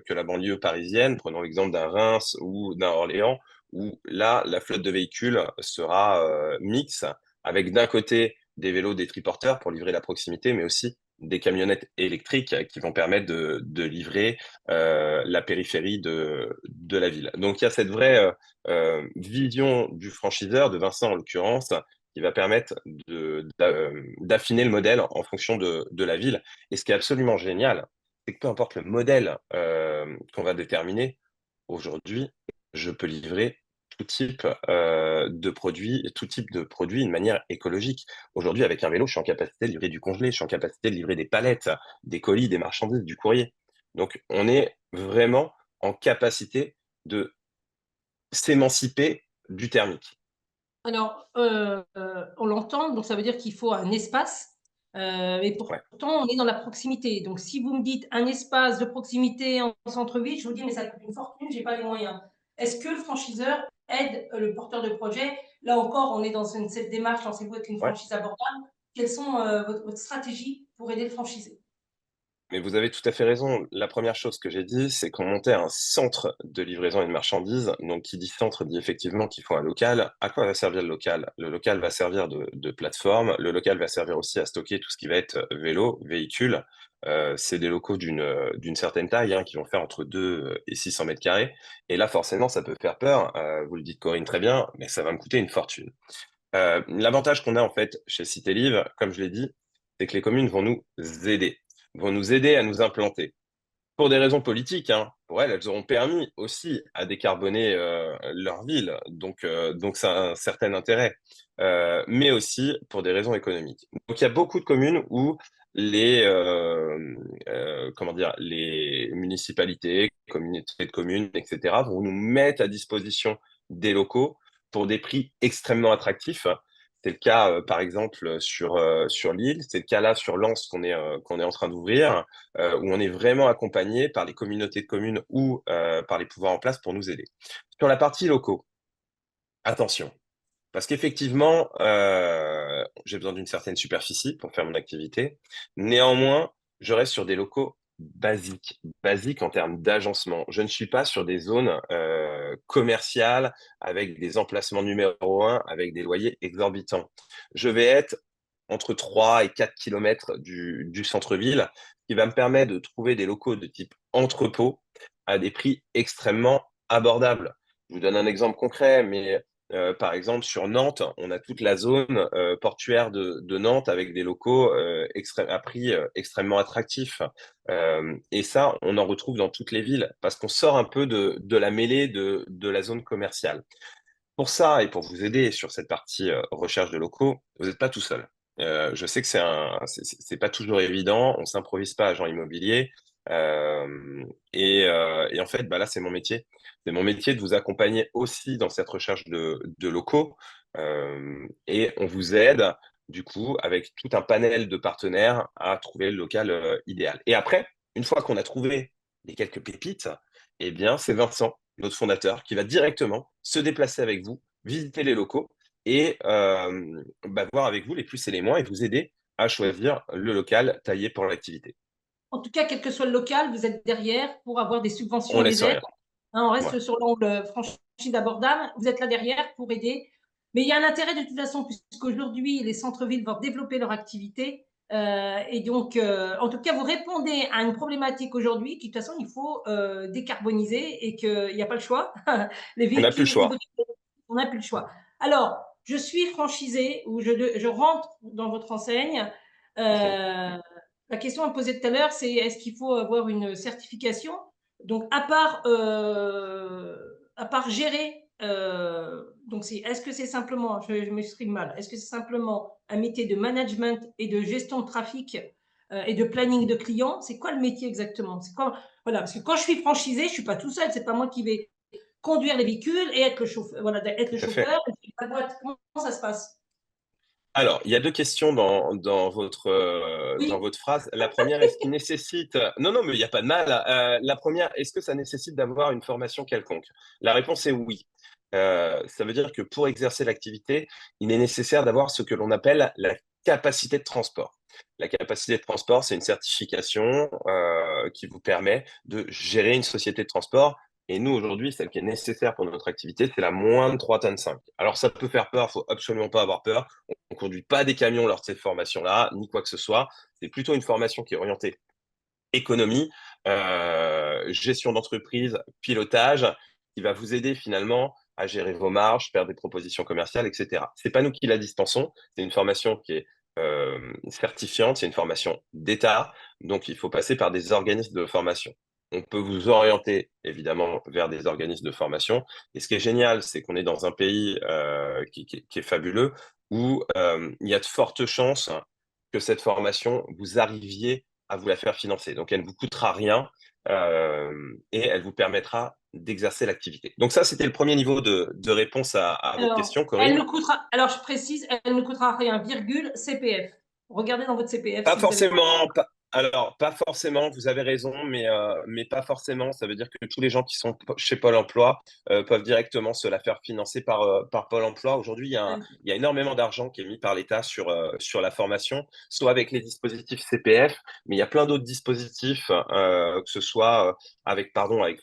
que la banlieue parisienne, prenons l'exemple d'un Reims ou d'un Orléans, où là, la flotte de véhicules sera mixte, avec d'un côté des vélos, des triporteurs pour livrer la proximité, mais aussi des camionnettes électriques qui vont permettre de livrer la périphérie de la ville. Donc il y a cette vraie vision du franchiseur, de Vincent en l'occurrence, qui va permettre d'affiner le modèle en fonction de la ville. Et ce qui est absolument génial, c'est que peu importe le modèle qu'on va déterminer, aujourd'hui, je peux livrer tout type de produits de manière écologique. Aujourd'hui, avec un vélo, je suis en capacité de livrer du congelé, je suis en capacité de livrer des palettes, des colis, des marchandises, du courrier. Donc, on est vraiment en capacité de s'émanciper du thermique. Alors, on l'entend, donc ça veut dire qu'il faut un espace, et Ouais. pourtant on est dans la proximité. Donc si vous me dites un espace de proximité en centre-ville, je vous dis: «Mais ça coûte une fortune, j'ai pas les moyens». Est-ce que le franchiseur aide le porteur de projet? Là encore, on est dans cette démarche, lancez-vous avec une Ouais. franchise abordable. Quelles sont, votre stratégie pour aider le franchisé? Mais vous avez tout à fait raison. La première chose que j'ai dit, c'est qu'on montait un centre de livraison et de marchandises. Donc, qui dit centre dit effectivement qu'il faut un local. À quoi va servir le local? Le local va servir de plateforme. Le local va servir aussi à stocker tout ce qui va être vélo, véhicule. C'est des locaux d'une certaine taille, hein, qui vont faire entre 2 et 600 mètres carrés. Et là, forcément, ça peut faire peur. Vous le dites, Corinne, très bien, mais ça va me coûter une fortune. L'avantage qu'on a en fait chez Citelive, comme je l'ai dit, c'est que les communes aider, vont nous aider à nous implanter. Pour des raisons politiques, hein, pour elles auront permis aussi à décarboner leur ville, donc ça a un certain intérêt, mais aussi pour des raisons économiques. Donc il y a beaucoup de communes où comment dire, les municipalités, communautés de communes, etc., vont nous mettre à disposition des locaux pour des prix extrêmement attractifs. C'est le cas, par exemple, sur Lille. C'est le cas là sur Lens qu'on est en train d'ouvrir, où on est vraiment accompagné par les communautés de communes ou par les pouvoirs en place pour nous aider. Sur la partie locaux, attention, parce qu'effectivement, j'ai besoin d'une certaine superficie pour faire mon activité. Néanmoins, je reste sur des locaux basiques en termes d'agencement. Je ne suis pas sur des zones commerciales avec des emplacements numéro un, avec des loyers exorbitants. Je vais être entre 3 et 4 kilomètres du centre-ville, ce qui va me permettre de trouver des locaux de type entrepôt à des prix extrêmement abordables. Je vous donne un exemple concret, mais par exemple, sur Nantes, on a toute la zone portuaire de Nantes avec des locaux à prix extrêmement attractifs. Et ça, on en retrouve dans toutes les villes parce qu'on sort un peu de la mêlée de la zone commerciale. Pour ça et pour vous aider sur cette partie recherche de locaux, vous n'êtes pas tout seul. Je sais que c'est pas toujours évident, on s'improvise pas agent immobilier. Et en fait, bah là, c'est mon métier. C'est mon métier de vous accompagner aussi dans cette recherche de locaux. Et on vous aide, du coup, avec tout un panel de partenaires à trouver le local idéal. Et après, une fois qu'on a trouvé les quelques pépites, eh bien, c'est Vincent, notre fondateur, qui va directement se déplacer avec vous, visiter les locaux et bah, voir avec vous les plus et les moins et vous aider à choisir le local taillé pour l'activité. En tout cas, quel que soit le local, vous êtes derrière pour avoir des subventions On et des laisse aides. rien. Hein, on Ouais. reste sur l'angle franchise abordable. Vous êtes là derrière pour aider. Mais il y a un intérêt de toute façon, puisqu'aujourd'hui, les centres-villes vont développer leur activité. Et donc, en tout cas, vous répondez à une problématique aujourd'hui qui, de toute façon, il faut décarboniser et qu'il n'y a pas le choix. Les On n'a plus le véhicules choix. hybrides, on n'a plus le choix. Alors, je suis franchisé ou je rentre dans votre enseigne. La question à me poser tout à l'heure, c'est est-ce qu'il faut avoir une certification? Donc, à part gérer, donc est-ce que c'est simplement, je m'exprime mal, est-ce que c'est simplement un métier de management et de gestion de trafic et de planning de clients? C'est quoi le métier exactement? C'est quoi? Voilà, parce que quand je suis franchisé, je ne suis pas tout seul, c'est pas moi qui vais conduire les véhicules et être le chauffeur, voilà, être le Tout à fait. chauffeur. La boîte, comment ça se passe? Alors, il y a deux questions dans Oui, votre phrase. La première, est-ce qu'il nécessite... Non, non, mais il n'y a pas de mal. La première, est-ce que ça nécessite d'avoir une formation quelconque? La réponse est oui. Ça veut dire que pour exercer l'activité, il est nécessaire d'avoir ce que l'on appelle la capacité de transport. La capacité de transport, c'est une certification qui vous permet de gérer une société de transport. Et nous, aujourd'hui, celle qui est nécessaire pour notre activité, c'est la moins de 3 tonnes 5. Alors, ça peut faire peur, il faut absolument pas avoir peur. On conduit pas des camions lors de cette formation-là, ni quoi que ce soit. C'est plutôt une formation qui est orientée économie, gestion d'entreprise, pilotage, qui va vous aider finalement à gérer vos marges, faire des propositions commerciales, etc. C'est pas nous qui la dispensons, c'est une formation qui est certifiante, c'est une formation d'État, donc il faut passer par des organismes de formation. On peut vous orienter évidemment vers des organismes de formation. Et ce qui est génial, c'est qu'on est dans un pays qui est fabuleux, où il y a de fortes chances que cette formation, vous arriviez à vous la faire financer. Donc, elle ne vous coûtera rien et elle vous permettra d'exercer l'activité. Donc, ça, c'était le premier niveau de réponse à votre alors, question, elle Corinne. ne coûtera, alors je précise, elle ne coûtera rien, virgule, CPF. Regardez dans votre CPF Pas si vous avez. forcément, alors pas forcément, vous avez raison, mais pas forcément. Ça veut dire que tous les gens qui sont chez Pôle emploi peuvent directement se la faire financer par Pôle emploi. Aujourd'hui, il y a énormément d'argent qui est mis par l'État sur la formation, soit avec les dispositifs CPF, mais il y a plein d'autres dispositifs, que ce soit avec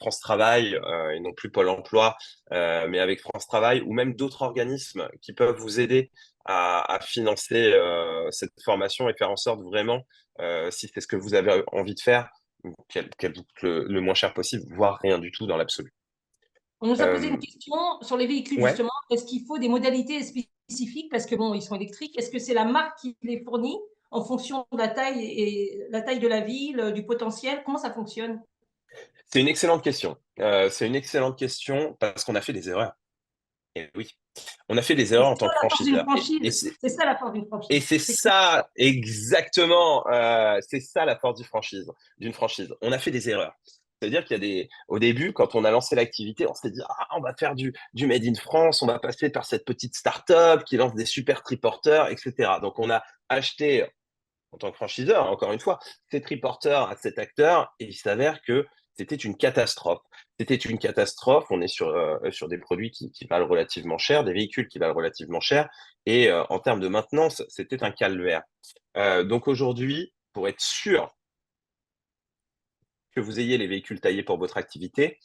France Travail et non plus Pôle emploi, mais avec France Travail, ou même d'autres organismes qui peuvent vous aider à financer cette formation et faire en sorte vraiment, si c'est ce que vous avez envie de faire, qu'elle vous coûte le moins cher possible, voire rien du tout dans l'absolu. On nous a posé une Euh, question sur les véhicules, ouais, justement. Est-ce qu'il faut des modalités spécifiques? Parce que bon, ils sont électriques. Est-ce que c'est la marque qui les fournit en fonction de la taille et la taille de la ville, du potentiel? Comment ça fonctionne? c'est une excellente question. C'est une excellente question parce qu'on a fait des erreurs. Et oui, on a fait des Et erreurs en c'est tant ça que la force d'une franchiseur. franchise. C'est ça la force d'une Et franchise. c'est C'est ça, exactement, c'est ça la force d'une franchise. On a fait des erreurs. C'est-à-dire au début, quand on a lancé l'activité, on s'est dit, ah, on va faire du Made in France, on va passer par cette petite start-up qui lance des super triporteurs, etc. Donc, on a acheté, en tant que franchiseur, encore une fois, ces triporteurs à cet acteur, et il s'avère que c'était une catastrophe. C'était une catastrophe. On est sur des produits qui valent relativement cher, des véhicules qui valent relativement cher, et en termes de maintenance, c'était un calvaire. Donc aujourd'hui, pour être sûr que vous ayez les véhicules taillés pour votre activité,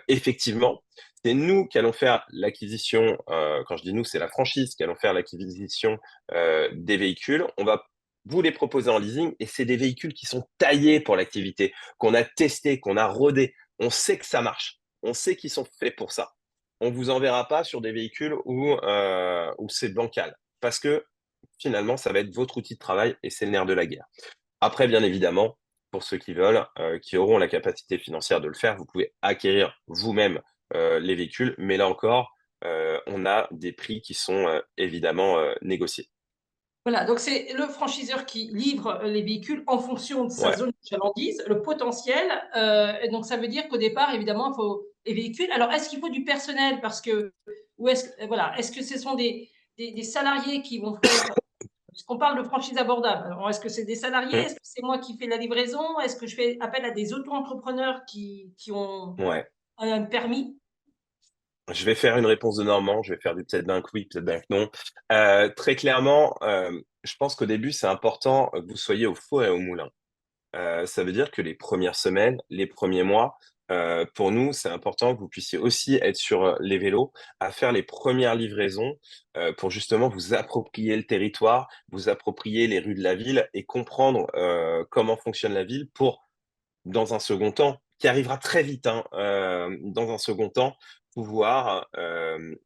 effectivement, c'est nous qui allons faire l'acquisition, quand je dis nous, c'est la franchise qui allons faire l'acquisition des véhicules. On va vous les proposer en leasing et c'est des véhicules qui sont taillés pour l'activité, qu'on a testé, qu'on a rodé. On sait que ça marche. On sait qu'ils sont faits pour ça. On vous enverra pas sur des véhicules où c'est bancal parce que finalement, ça va être votre outil de travail et c'est le nerf de la guerre. Après, bien évidemment, pour ceux qui veulent, qui auront la capacité financière de le faire, vous pouvez acquérir vous-même les véhicules, mais là encore, on a des prix qui sont évidemment négociés. Voilà, donc c'est le franchiseur qui livre les véhicules en fonction de sa Ouais. zone de chalandise, le potentiel. Et donc, ça veut dire qu'au départ, évidemment, il faut les véhicules. Alors, est-ce qu'il faut du personnel parce que, ou voilà, est-ce que ce sont des salariés qui vont faire, puisqu'on parle de franchise abordable, alors est-ce que c'est des salariés? Mm. Est-ce que c'est moi qui fais la livraison? Est-ce que je fais appel à des auto-entrepreneurs qui ont Ouais. un permis? Je vais faire une réponse de Normand, je vais faire du peut-être d'un que oui, peut-être d'un que non. Très clairement, je pense qu'au début, c'est important que vous soyez au four et au moulin. Ça veut dire que les premières semaines, les premiers mois, pour nous, c'est important que vous puissiez aussi être sur les vélos, à faire les premières livraisons pour justement vous approprier le territoire, vous approprier les rues de la ville et comprendre comment fonctionne la ville pour, dans un second temps, qui arrivera très vite, hein, dans un second temps, pouvoir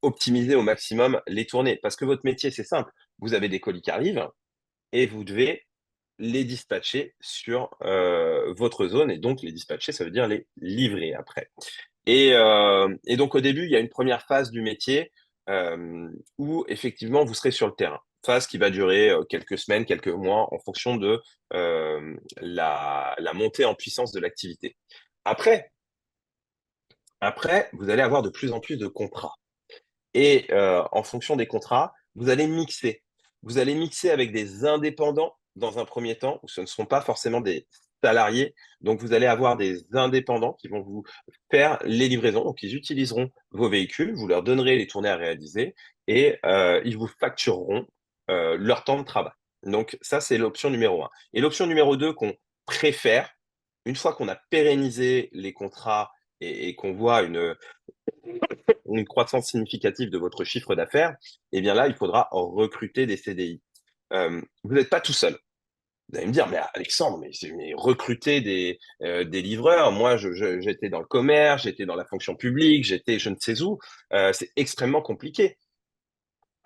optimiser au maximum les tournées. Parce que votre métier, c'est simple. Vous avez des colis qui arrivent et vous devez les dispatcher sur votre zone. Et donc, les dispatcher, ça veut dire les livrer après. Et donc, au début, il y a une première phase du métier où, effectivement, vous serez sur le terrain. Phase qui va durer quelques semaines, quelques mois, en fonction de la montée en puissance de l'activité. Après, vous allez avoir de plus en plus de contrats. Et en fonction des contrats, vous allez mixer. Vous allez mixer avec des indépendants dans un premier temps, où ce ne seront pas forcément des salariés. Donc, vous allez avoir des indépendants qui vont vous faire les livraisons. Donc, ils utiliseront vos véhicules, vous leur donnerez les tournées à réaliser et ils vous factureront leur temps de travail. Donc, ça, c'est l'option numéro un. Et l'option numéro 2 qu'on préfère, une fois qu'on a pérennisé les contrats et qu'on voit une croissance significative de votre chiffre d'affaires, eh bien là, il faudra recruter des CDI. Vous n'êtes pas tout seul. Vous allez me dire, mais Alexandre, mais recruter des livreurs, moi j'étais dans le commerce, j'étais dans la fonction publique, j'étais je ne sais où, c'est extrêmement compliqué.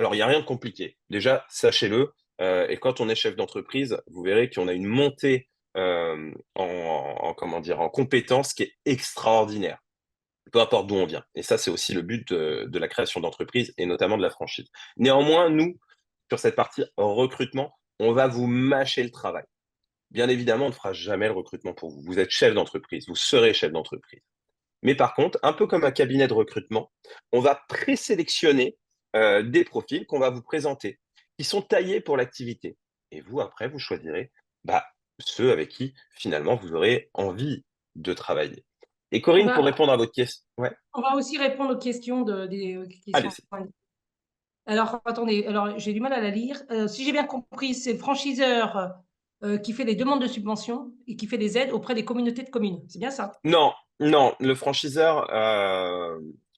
Alors, il n'y a rien de compliqué. Déjà, sachez-le, et quand on est chef d'entreprise, vous verrez qu'on a une montée comment dire, en compétences qui est extraordinaire, peu importe d'où on vient. Et ça, c'est aussi le but de la création d'entreprise et notamment de la franchise. Néanmoins, nous, sur cette partie recrutement, on va vous mâcher le travail. Bien évidemment, on ne fera jamais le recrutement pour vous. Vous êtes chef d'entreprise, vous serez chef d'entreprise. Mais par contre, un peu comme un cabinet de recrutement, on va présélectionner des profils qu'on va vous présenter, qui sont taillés pour l'activité. Et vous, après, vous choisirez bah, ceux avec qui, finalement, vous aurez envie de travailler. Et On Corinne, pour va répondre à votre question, ouais, on va aussi répondre aux questions des questions. allez-y. Alors, attendez, alors j'ai du mal à la lire. Si j'ai bien compris, c'est le franchiseur, qui fait les demandes de subventions et qui fait des aides auprès des communautés de communes. C'est bien ça? Non, non, le franchiseur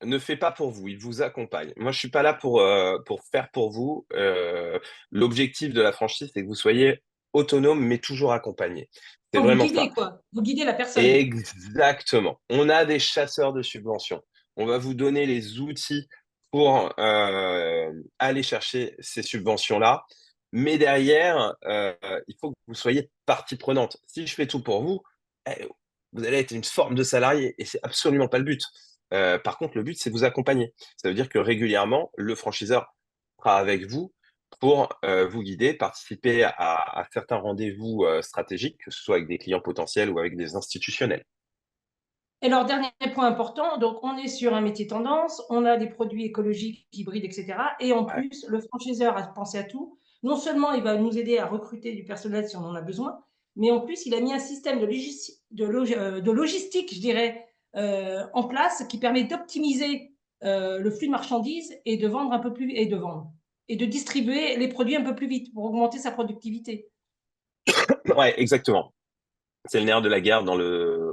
ne fait pas pour vous, il vous accompagne. Moi, je suis pas là pour faire pour vous. L'objectif de la franchise, c'est que vous soyez autonome, mais toujours accompagné. C'est Donc vous vraiment guidez ça. quoi? Vous guidez la personne? Exactement. On a des chasseurs de subventions. On va vous donner les outils pour aller chercher ces subventions-là. Mais derrière, il faut que vous soyez partie prenante. Si je fais tout pour vous, eh, vous allez être une forme de salarié et c'est absolument pas le but. Par contre, le but, c'est vous accompagner. Ça veut dire que régulièrement, le franchiseur sera avec vous pour vous guider, participer à certains rendez-vous stratégiques, que ce soit avec des clients potentiels ou avec des institutionnels. Et alors, dernier point important, donc on est sur un métier tendance, on a des produits écologiques, hybrides, et cetera. Et en Ouais. plus, le franchiseur a pensé à tout. Non seulement il va nous aider à recruter du personnel si on en a besoin, mais en plus, il a mis un système de logistique, je dirais, en place qui permet d'optimiser le flux de marchandises et de vendre un peu plus et de vendre et de distribuer les produits un peu plus vite pour augmenter sa productivité. Ouais, exactement. C'est le nerf de la guerre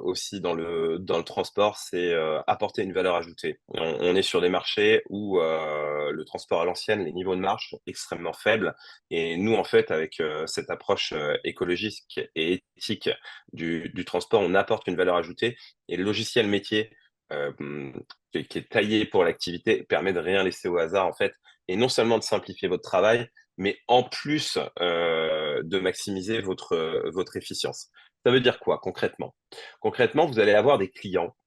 aussi dans le transport, c'est apporter une valeur ajoutée. On est sur des marchés où le transport à l'ancienne, les niveaux de marge sont extrêmement faibles. Et nous, en fait, avec cette approche écologique et éthique du transport, on apporte une valeur ajoutée. Et le logiciel métier euh, qui est taillé pour l'activité permet de rien laisser au hasard, en fait, et non seulement de simplifier votre travail, mais en plus de maximiser votre efficience. Ça veut dire quoi concrètement? Concrètement, vous allez avoir des clients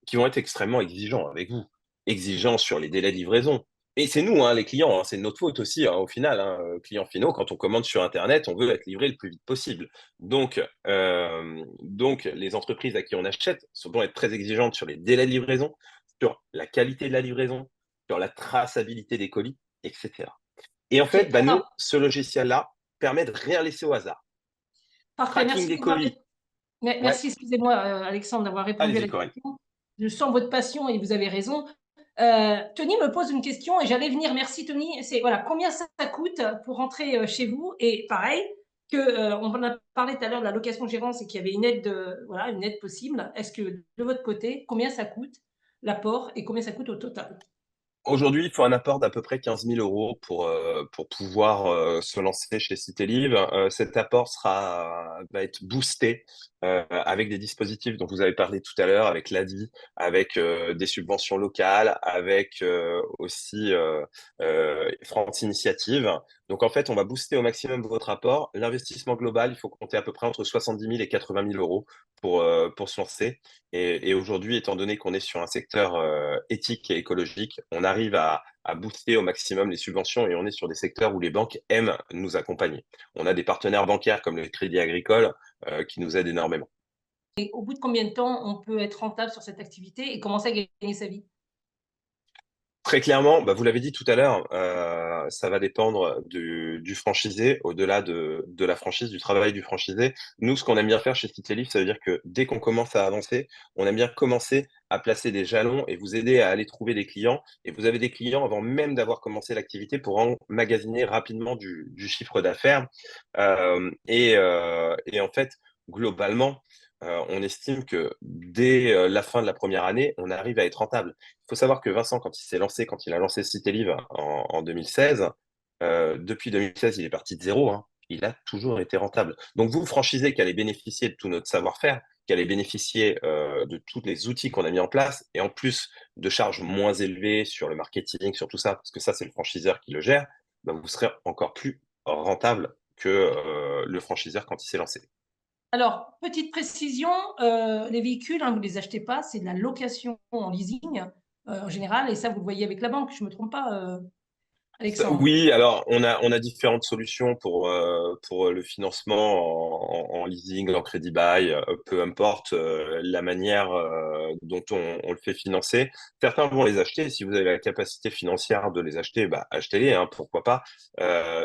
qui vont être extrêmement exigeants avec vous, exigeants sur les délais de livraison. Et c'est nous, hein, les clients, hein, c'est de notre faute aussi, hein, au final, hein, clients finaux, quand on commande sur Internet, on veut être livré le plus vite possible. Donc, les entreprises à qui on achète vont être très exigeantes sur les délais de livraison, sur la qualité de la livraison, sur la traçabilité des colis, etc. Et en OK, fait, bah, nous, alors ce logiciel-là permet de rien laisser au hasard. parfait, Tracking merci des d'avoir colis. Ouais, merci, excusez-moi, Alexandre, d'avoir répondu à allez-y, la Corinne. question. Je sens votre passion et vous avez raison. Tony me pose une question et j'allais venir. Merci Tony. C'est voilà, combien ça coûte pour rentrer chez vous? Et pareil, on en a parlé tout à l'heure de la location gérance et qu'il y avait une aide, voilà, une aide possible. Est-ce que de votre côté, combien ça coûte l'apport et combien ça coûte au total? Aujourd'hui, il faut un apport d'à peu près 15 000 euros pour pouvoir se lancer chez Citélive. Cet apport va être boosté avec des dispositifs dont vous avez parlé tout à l'heure, avec l'ADI, avec des subventions locales, avec aussi France Initiative. Donc en fait, on va booster au maximum votre apport. L'investissement global, il faut compter à peu près entre 70 000 et 80 000 euros pour se lancer. Et aujourd'hui, étant donné qu'on est sur un secteur éthique et écologique, on arrive à booster au maximum les subventions et on est sur des secteurs où les banques aiment nous accompagner. On a des partenaires bancaires comme le Crédit Agricole qui nous aident énormément. Et au bout de combien de temps on peut être rentable sur cette activité et commencer à gagner sa vie? Très clairement, bah, vous l'avez dit tout à l'heure, ça va dépendre du franchisé, au-delà de la franchise, du travail du franchisé. Nous, ce qu'on aime bien faire chez Citylif, ça veut dire que dès qu'on commence à avancer, on aime bien commencer à placer des jalons et vous aider à aller trouver des clients. Et vous avez des clients avant même d'avoir commencé l'activité pour emmagasiner rapidement du chiffre d'affaires. Et en fait, globalement, on estime que dès la fin de la première année, on arrive à être rentable. Il faut savoir que Vincent, quand il a lancé Citélive en 2016, depuis 2016, il est parti de zéro, hein. Il a toujours été rentable. Donc vous, franchisez qui allez bénéficier de tout notre savoir-faire, qui allez bénéficier de tous les outils qu'on a mis en place, et en plus de charges moins élevées sur le marketing, sur tout ça, parce que ça, c'est le franchiseur qui le gère, ben, vous serez encore plus rentable que le franchiseur quand il s'est lancé. Alors, petite précision, les véhicules, hein, vous ne les achetez pas, c'est de la location en leasing, en général et ça, vous le voyez avec la banque, je ne me trompe pas, Alexandre? Oui, alors on a différentes solutions pour le financement en leasing, en crédit bail, peu importe la manière dont on le fait financer. Certains vont les acheter. Si vous avez la capacité financière de les acheter, bah, achetez-les, hein, pourquoi pas.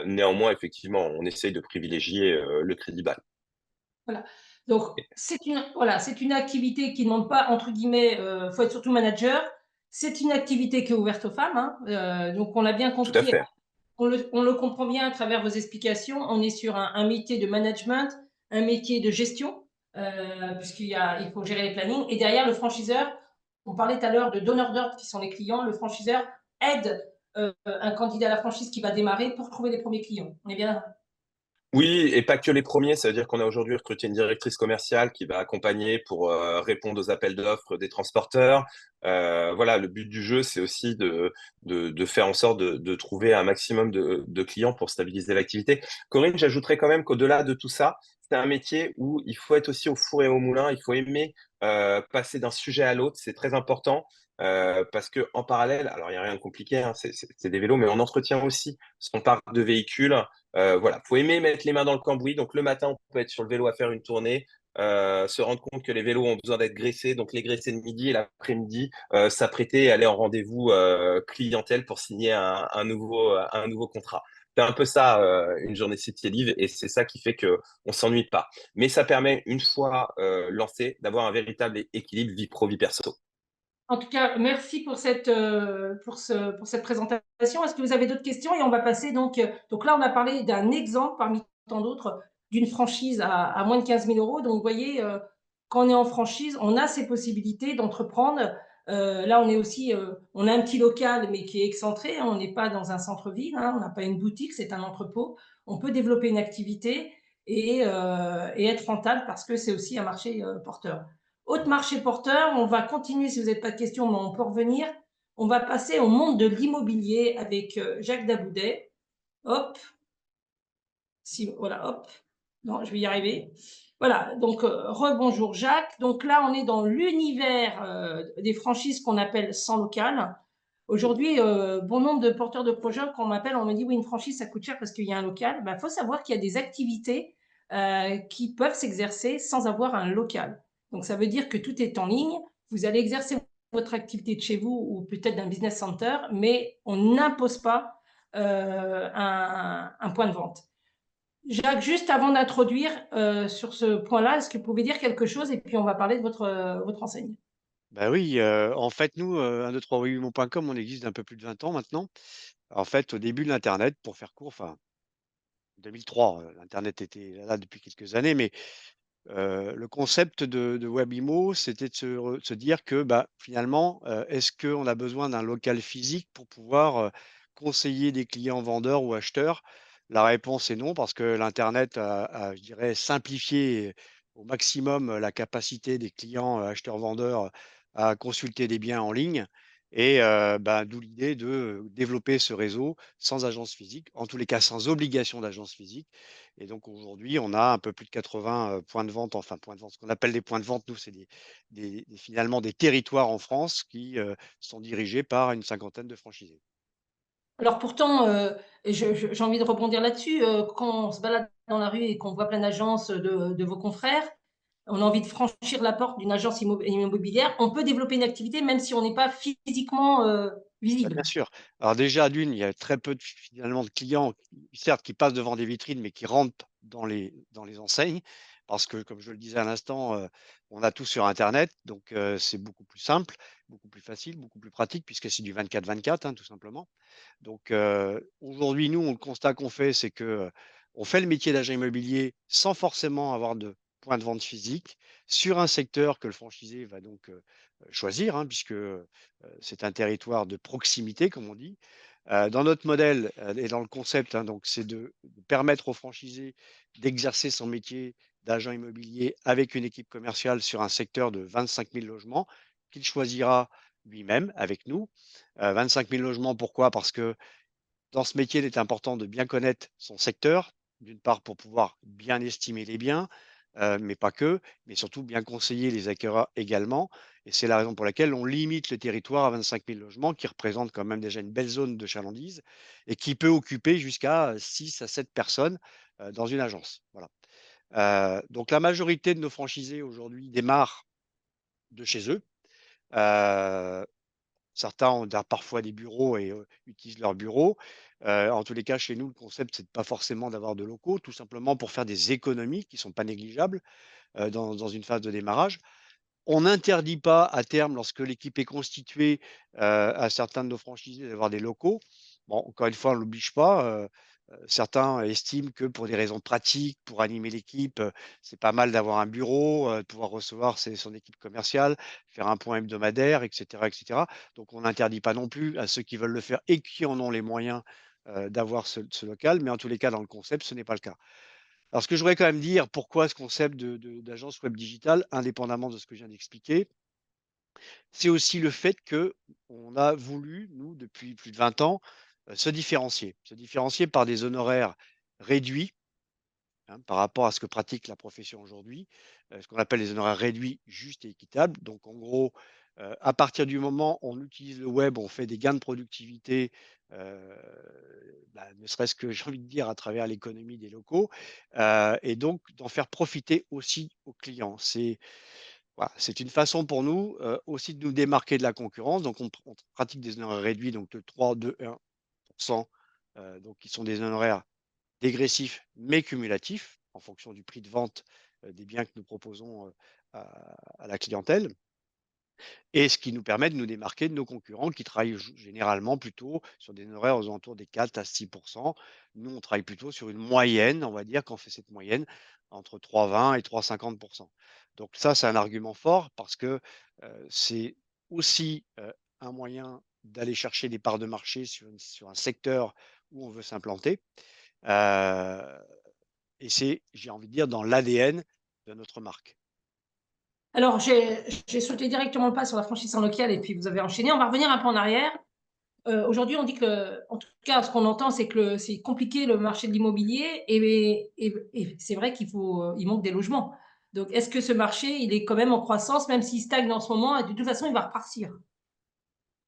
Néanmoins, effectivement, on essaye de privilégier le crédit bail. Voilà. Donc c'est une activité qui ne demande pas entre guillemets, faut être surtout manager. C'est une activité qui est ouverte aux femmes, hein, donc on l'a bien Tout à compris, fait. on le comprend bien à travers vos explications. On est sur un métier de management, un métier de gestion, il faut gérer les plannings et derrière le franchiseur, on parlait tout à l'heure de donneurs d'ordre qui sont les clients. Le franchiseur aide, un candidat à la franchise qui va démarrer pour trouver les premiers clients. On est bien Oui, et pas que les premiers. Ça veut dire qu'on a aujourd'hui recruté une directrice commerciale qui va accompagner pour répondre aux appels d'offres des transporteurs. Voilà, le but du jeu, c'est aussi de faire en sorte de trouver un maximum de clients pour stabiliser l'activité. Corinne, j'ajouterais quand même qu'au-delà de tout ça, c'est un métier où il faut être aussi au four et au moulin. Il faut aimer passer d'un sujet à l'autre. C'est très important. Parce que en parallèle, alors il n'y a rien de compliqué, hein, c'est des vélos, mais on entretient aussi son parc de véhicules. Voilà, faut aimer mettre les mains dans le cambouis. Donc le matin, on peut être sur le vélo à faire une tournée, se rendre compte que les vélos ont besoin d'être graissés, donc les graisser le midi et l'après-midi, s'apprêter à aller en rendez-vous clientèle pour signer un nouveau contrat. C'est un peu ça, une journée City Live, et c'est ça qui fait que on s'ennuie pas. Mais ça permet, une fois lancé, d'avoir un véritable équilibre vie pro, vie perso. En tout cas, merci pour cette présentation. Est-ce que vous avez d'autres questions? Et on va passer donc là, on a parlé d'un exemple parmi tant d'autres d'une franchise à moins de 15 000 euros. Donc, vous voyez, quand on est en franchise, on a ces possibilités d'entreprendre. Là, on est aussi, on a un petit local, mais qui est excentré, hein. On n'est pas dans un centre-ville, hein. On n'a pas une boutique, c'est un entrepôt. On peut développer une activité et être rentable parce que c'est aussi un marché porteur. Autre marché porteur, on va continuer si vous n'avez pas de questions, mais on peut revenir. On va passer au monde de l'immobilier avec Jacques Daboudet. Hop, si, voilà, hop. Non, je vais y arriver. Voilà, donc rebonjour Jacques. Donc là, on est dans l'univers des franchises qu'on appelle sans local. Aujourd'hui, bon nombre de porteurs de projets, quand on m'appelle, on me dit oui, une franchise, ça coûte cher parce qu'il y a un local. Il faut savoir qu'il y a des activités qui peuvent s'exercer sans avoir un local. Donc, ça veut dire que tout est en ligne. Vous allez exercer votre activité de chez vous ou peut-être d'un business center, mais on n'impose pas un point de vente. Jacques, juste avant d'introduire sur ce point-là, est-ce que vous pouvez dire quelque chose et puis on va parler de votre enseigne. Bah oui, en fait, nous, 1-2-3-8-mon.com, on existe d'un peu plus de 20 ans maintenant. En fait, au début de l'internet, pour faire court, enfin 2003, l'internet était là depuis quelques années, mais Le concept de Webimo, c'était de se dire que, bah, finalement, est-ce qu'on a besoin d'un local physique pour pouvoir, conseiller des clients vendeurs ou acheteurs? La réponse est non, parce que l'internet a, je dirais, simplifié au maximum la capacité des clients, acheteurs-vendeurs à consulter des biens en ligne et bah, d'où l'idée de développer ce réseau sans agence physique, en tous les cas sans obligation d'agence physique. Et donc aujourd'hui, on a un peu plus de 80, points de vente, enfin points de vente, ce qu'on appelle des points de vente, nous, c'est finalement des territoires en France qui, sont dirigés par une cinquantaine de franchisés. Alors pourtant, et j'ai envie de rebondir là-dessus, quand on se balade dans la rue et qu'on voit plein d'agences de vos confrères, on a envie de franchir la porte d'une agence immobilière. On peut développer une activité même si on n'est pas physiquement, Ouais, bien visible. sûr. Alors déjà, d'une, il y a très peu finalement de clients, certes, qui passent devant des vitrines, mais qui rentrent dans les enseignes. Parce que, comme je le disais à l'instant, on a tout sur internet, donc c'est beaucoup plus simple, beaucoup plus facile, beaucoup plus pratique puisque c'est du 24/24, hein, tout simplement. Donc aujourd'hui, nous, le constat qu'on fait, c'est que, on fait le métier d'agent immobilier sans forcément avoir de point de vente physique, sur un secteur que le franchisé va donc, choisir, hein, puisque, c'est un territoire de proximité, comme on dit. Dans notre modèle, et dans le concept, hein, donc c'est de permettre au franchisé d'exercer son métier d'agent immobilier avec une équipe commerciale sur un secteur de 25 000 logements qu'il choisira lui-même avec nous. 25 000 logements, pourquoi? Parce que dans ce métier, il est important de bien connaître son secteur, d'une part pour pouvoir bien estimer les biens, mais pas que, mais surtout bien conseiller les acquéreurs également. Et c'est la raison pour laquelle on limite le territoire à 25 000 logements, qui représente quand même déjà une belle zone de chalandise et qui peut occuper jusqu'à 6 à 7 personnes dans une agence. Voilà. Donc la majorité de nos franchisés aujourd'hui démarrent de chez eux. Euh, Certains ont parfois des bureaux et utilisent leurs bureaux. En tous les cas, chez nous, le concept, c'est de pas forcément d'avoir de locaux, tout simplement pour faire des économies qui sont pas négligeables, dans une phase de démarrage. On n'interdit pas à terme, lorsque l'équipe est constituée, à certains de nos franchisés d'avoir des locaux. Bon, encore une fois, on l'oblige pas, certains estiment que pour des raisons pratiques, pour animer l'équipe, c'est pas mal d'avoir un bureau, de pouvoir recevoir son équipe commerciale, faire un point hebdomadaire et cetera et cetera. Donc on n'interdit pas non plus à ceux qui veulent le faire et qui en ont les moyens, d'avoir ce local, mais en tous les cas, dans le concept, ce n'est pas le cas. Alors, ce que je voudrais quand même dire, pourquoi ce concept d'agence web digitale, indépendamment de ce que je viens d'expliquer, c'est aussi le fait que on a voulu, nous, depuis plus de 20 ans, se différencier. Se différencier par des honoraires réduits, hein, par rapport à ce que pratique la profession aujourd'hui, ce qu'on appelle les honoraires réduits, justes et équitables. Donc en gros, à partir du moment où on utilise le web, on fait des gains de productivité, heu, bah, ne serait-ce que, j'ai envie de dire, à travers l'économie des locaux, et donc d'en faire profiter aussi aux clients. C'est voilà, c'est une façon pour nous, aussi de nous démarquer de la concurrence. Donc on pratique des honoraires réduits, donc de 3, 2, 1 donc qui sont des honoraires dégressif mais cumulatif en fonction du prix de vente, des biens que nous proposons, à la clientèle et ce qui nous permet de nous démarquer de nos concurrents qui travaillent généralement plutôt sur des horaires aux alentours des 4 à 6. Nous, on travaille plutôt sur une moyenne, on va dire qu'on fait cette moyenne entre 3,20 et 3,50. Donc ça, c'est un argument fort parce que, c'est aussi, un moyen d'aller chercher des parts de marché sur un secteur où on veut s'implanter. Heu et c'est, j'ai envie de dire, dans l'ADN de notre marque. Alors j'ai sauté directement le pas sur la franchise en local et puis vous avez enchaîné. On va revenir un peu en arrière. Aujourd'hui, on dit que en tout cas, ce qu'on entend, c'est que c'est compliqué le marché de l'immobilier et c'est vrai il manque des logements. Donc est-ce que ce marché, il est quand même en croissance, même s'il stagne en ce moment et de toute façon, il va repartir?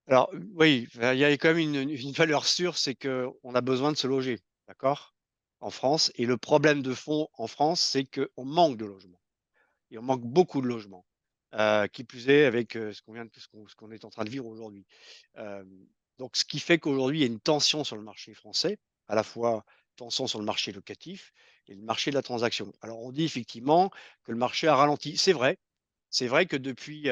Alors, oui, enfin, il y a quand même une valeur sûre, c'est qu'on a besoin de se loger, d'accord? En France et le problème de fond en France, c'est qu'on manque de logements et on manque beaucoup de logements. Qui plus est avec, ce qu'on est en train de vivre aujourd'hui. Hem, donc ce qui fait qu'aujourd'hui, il y a une tension sur le marché français, à la fois tension sur le marché locatif et le marché de la transaction. Alors on dit effectivement que le marché a ralenti. C'est vrai. C'est vrai que depuis,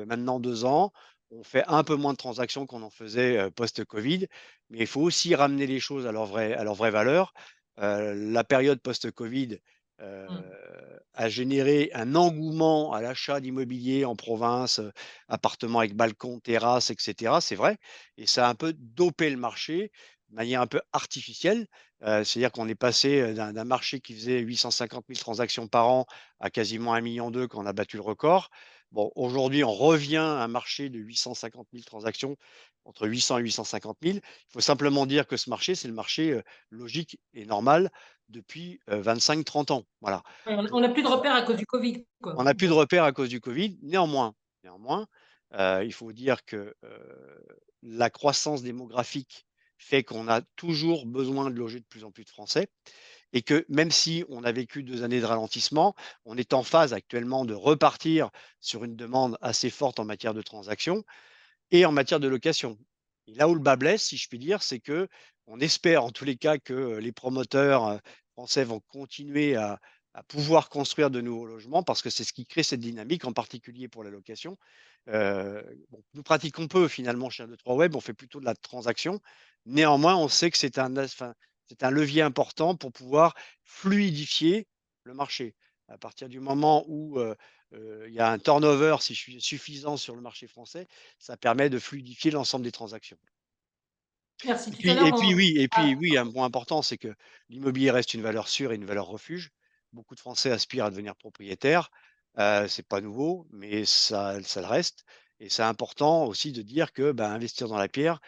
maintenant 2 ans, on fait un peu moins de transactions qu'on en faisait, post-covid, mais il faut aussi ramener les choses à leur vraie valeur. La période post-covid, Mmh. a généré un engouement à l'achat d'immobilier en province, appartements avec balcon, terrasse, et cetera, c'est vrai, et ça a un peu dopé le marché de manière un peu artificielle. C'est-à-dire qu'on est passé, d'un marché qui faisait 850 000 transactions par an à quasiment 1,2 million quand on a battu le record. Bon, aujourd'hui, on revient à un marché de 850 000 transactions, entre 800 et 850 000. Il faut simplement dire que ce marché, c'est le marché, logique et normal depuis, 25-30 ans. Voilà. Ouais, on Donc n'a plus de repères à cause du Covid, on quoi. n'a plus de Donc repères à cause du Covid. Néanmoins, il faut dire que, la croissance démographique fait qu'on a toujours besoin de loger de plus en plus de Français, et que même si on a vécu 2 années de ralentissement, on est en phase actuellement de repartir sur une demande assez forte en matière de transactions et en matière de location. Et là où le bât blesse, si je puis dire, c'est que on espère en tous les cas que, les promoteurs, français vont continuer à pouvoir construire de nouveaux logements parce que c'est ce qui crée cette dynamique, en particulier pour la location. Bon, nous pratiquons peu finalement chez 1, 2, 3 Web, on fait plutôt de la transaction. Néanmoins, on sait que c'est un levier important pour pouvoir fluidifier le marché. À partir du moment où, il y a un turnover si je suis suffisant sur le marché français, ça permet de fluidifier l'ensemble des transactions. merci. Et Tout à puis l'heure, et puis on oui et puis ah, oui, un point important, c'est que l'immobilier reste une valeur sûre et une valeur refuge. Beaucoup de Français aspirent à devenir propriétaires. C'est pas nouveau, mais ça le reste, et c'est important aussi de dire que, ben, investir dans la pierre,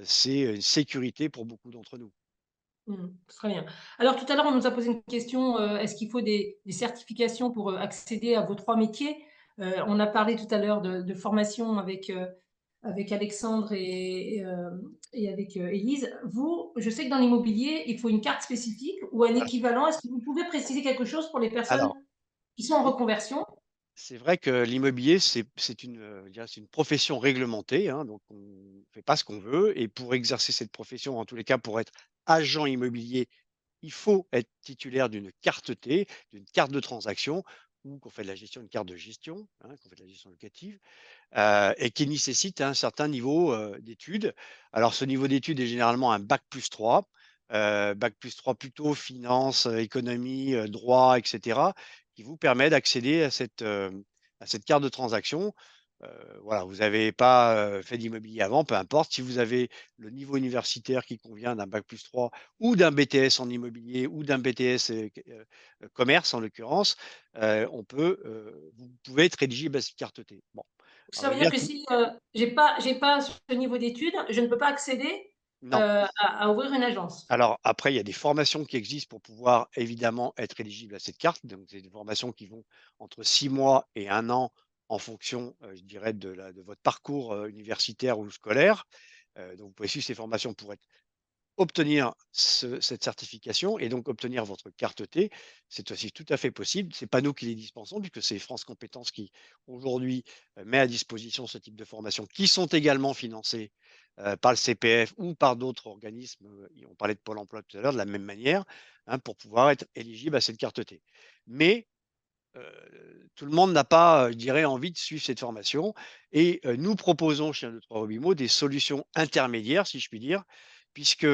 c'est une sécurité pour beaucoup d'entre nous. mmh, très bien. Alors tout à l'heure, on nous a posé une question, est-ce qu'il faut des certifications pour, accéder à vos 3 métiers? On a parlé tout à l'heure de formation avec Alexandre et avec, Élise. Vous, je sais que dans l'immobilier, il faut une carte spécifique ou un équivalent. Est-ce que vous pouvez préciser quelque chose pour les personnes Alors, qui sont en reconversion? c'est vrai que l'immobilier, c'est une, je dirais, c'est une profession réglementée, hein, donc on ne fait pas ce qu'on veut, et pour exercer cette profession, en tous les cas pour être agent immobilier, il faut être titulaire d'une carte T, d'une carte de transaction, ou qu'on fait de la gestion, une carte de gestion, hein, qu'on fait de la gestion locative, et qui nécessite un certain niveau, d'études. Alors ce niveau d'études est généralement un bac+3, bac+3 plutôt finance, économie, droit, et cetera, qui vous permet d'accéder à cette carte de transaction. Voilà, vous n'avez pas, fait d'immobilier avant, peu importe. Si vous avez le niveau universitaire qui convient d'un bac+3 ou d'un BTS en immobilier ou d'un BTS, commerce en l'occurrence, vous pouvez être éligible à cette carte T. Bon, alors Ça je veut veux dire bien que que si, j'ai pas ce niveau d'études, je ne peux pas accéder, non. à ouvrir une agence? Alors après, il y a des formations qui existent pour pouvoir évidemment être éligible à cette carte. Donc c'est des formations qui vont entre 6 mois et 1 an en fonction, je dirais de votre parcours, universitaire ou scolaire. Donc vous pouvez suivre ces formations pour obtenir cette certification et donc obtenir votre carte T. C'est aussi tout à fait possible. C'est pas nous qui les dispensons puisque c'est France Compétences qui aujourd'hui, met à disposition ce type de formation, qui sont également financées, par le CPF ou par d'autres organismes, et on parlait de Pôle emploi tout à l'heure de la même manière, hein, pour pouvoir être éligible à cette carte T. Mais tout le monde n'a pas, je dirais, envie de suivre cette formation, et nous proposons chez 1, 2, 3 Mobimo des solutions intermédiaires, si je puis dire, puisque,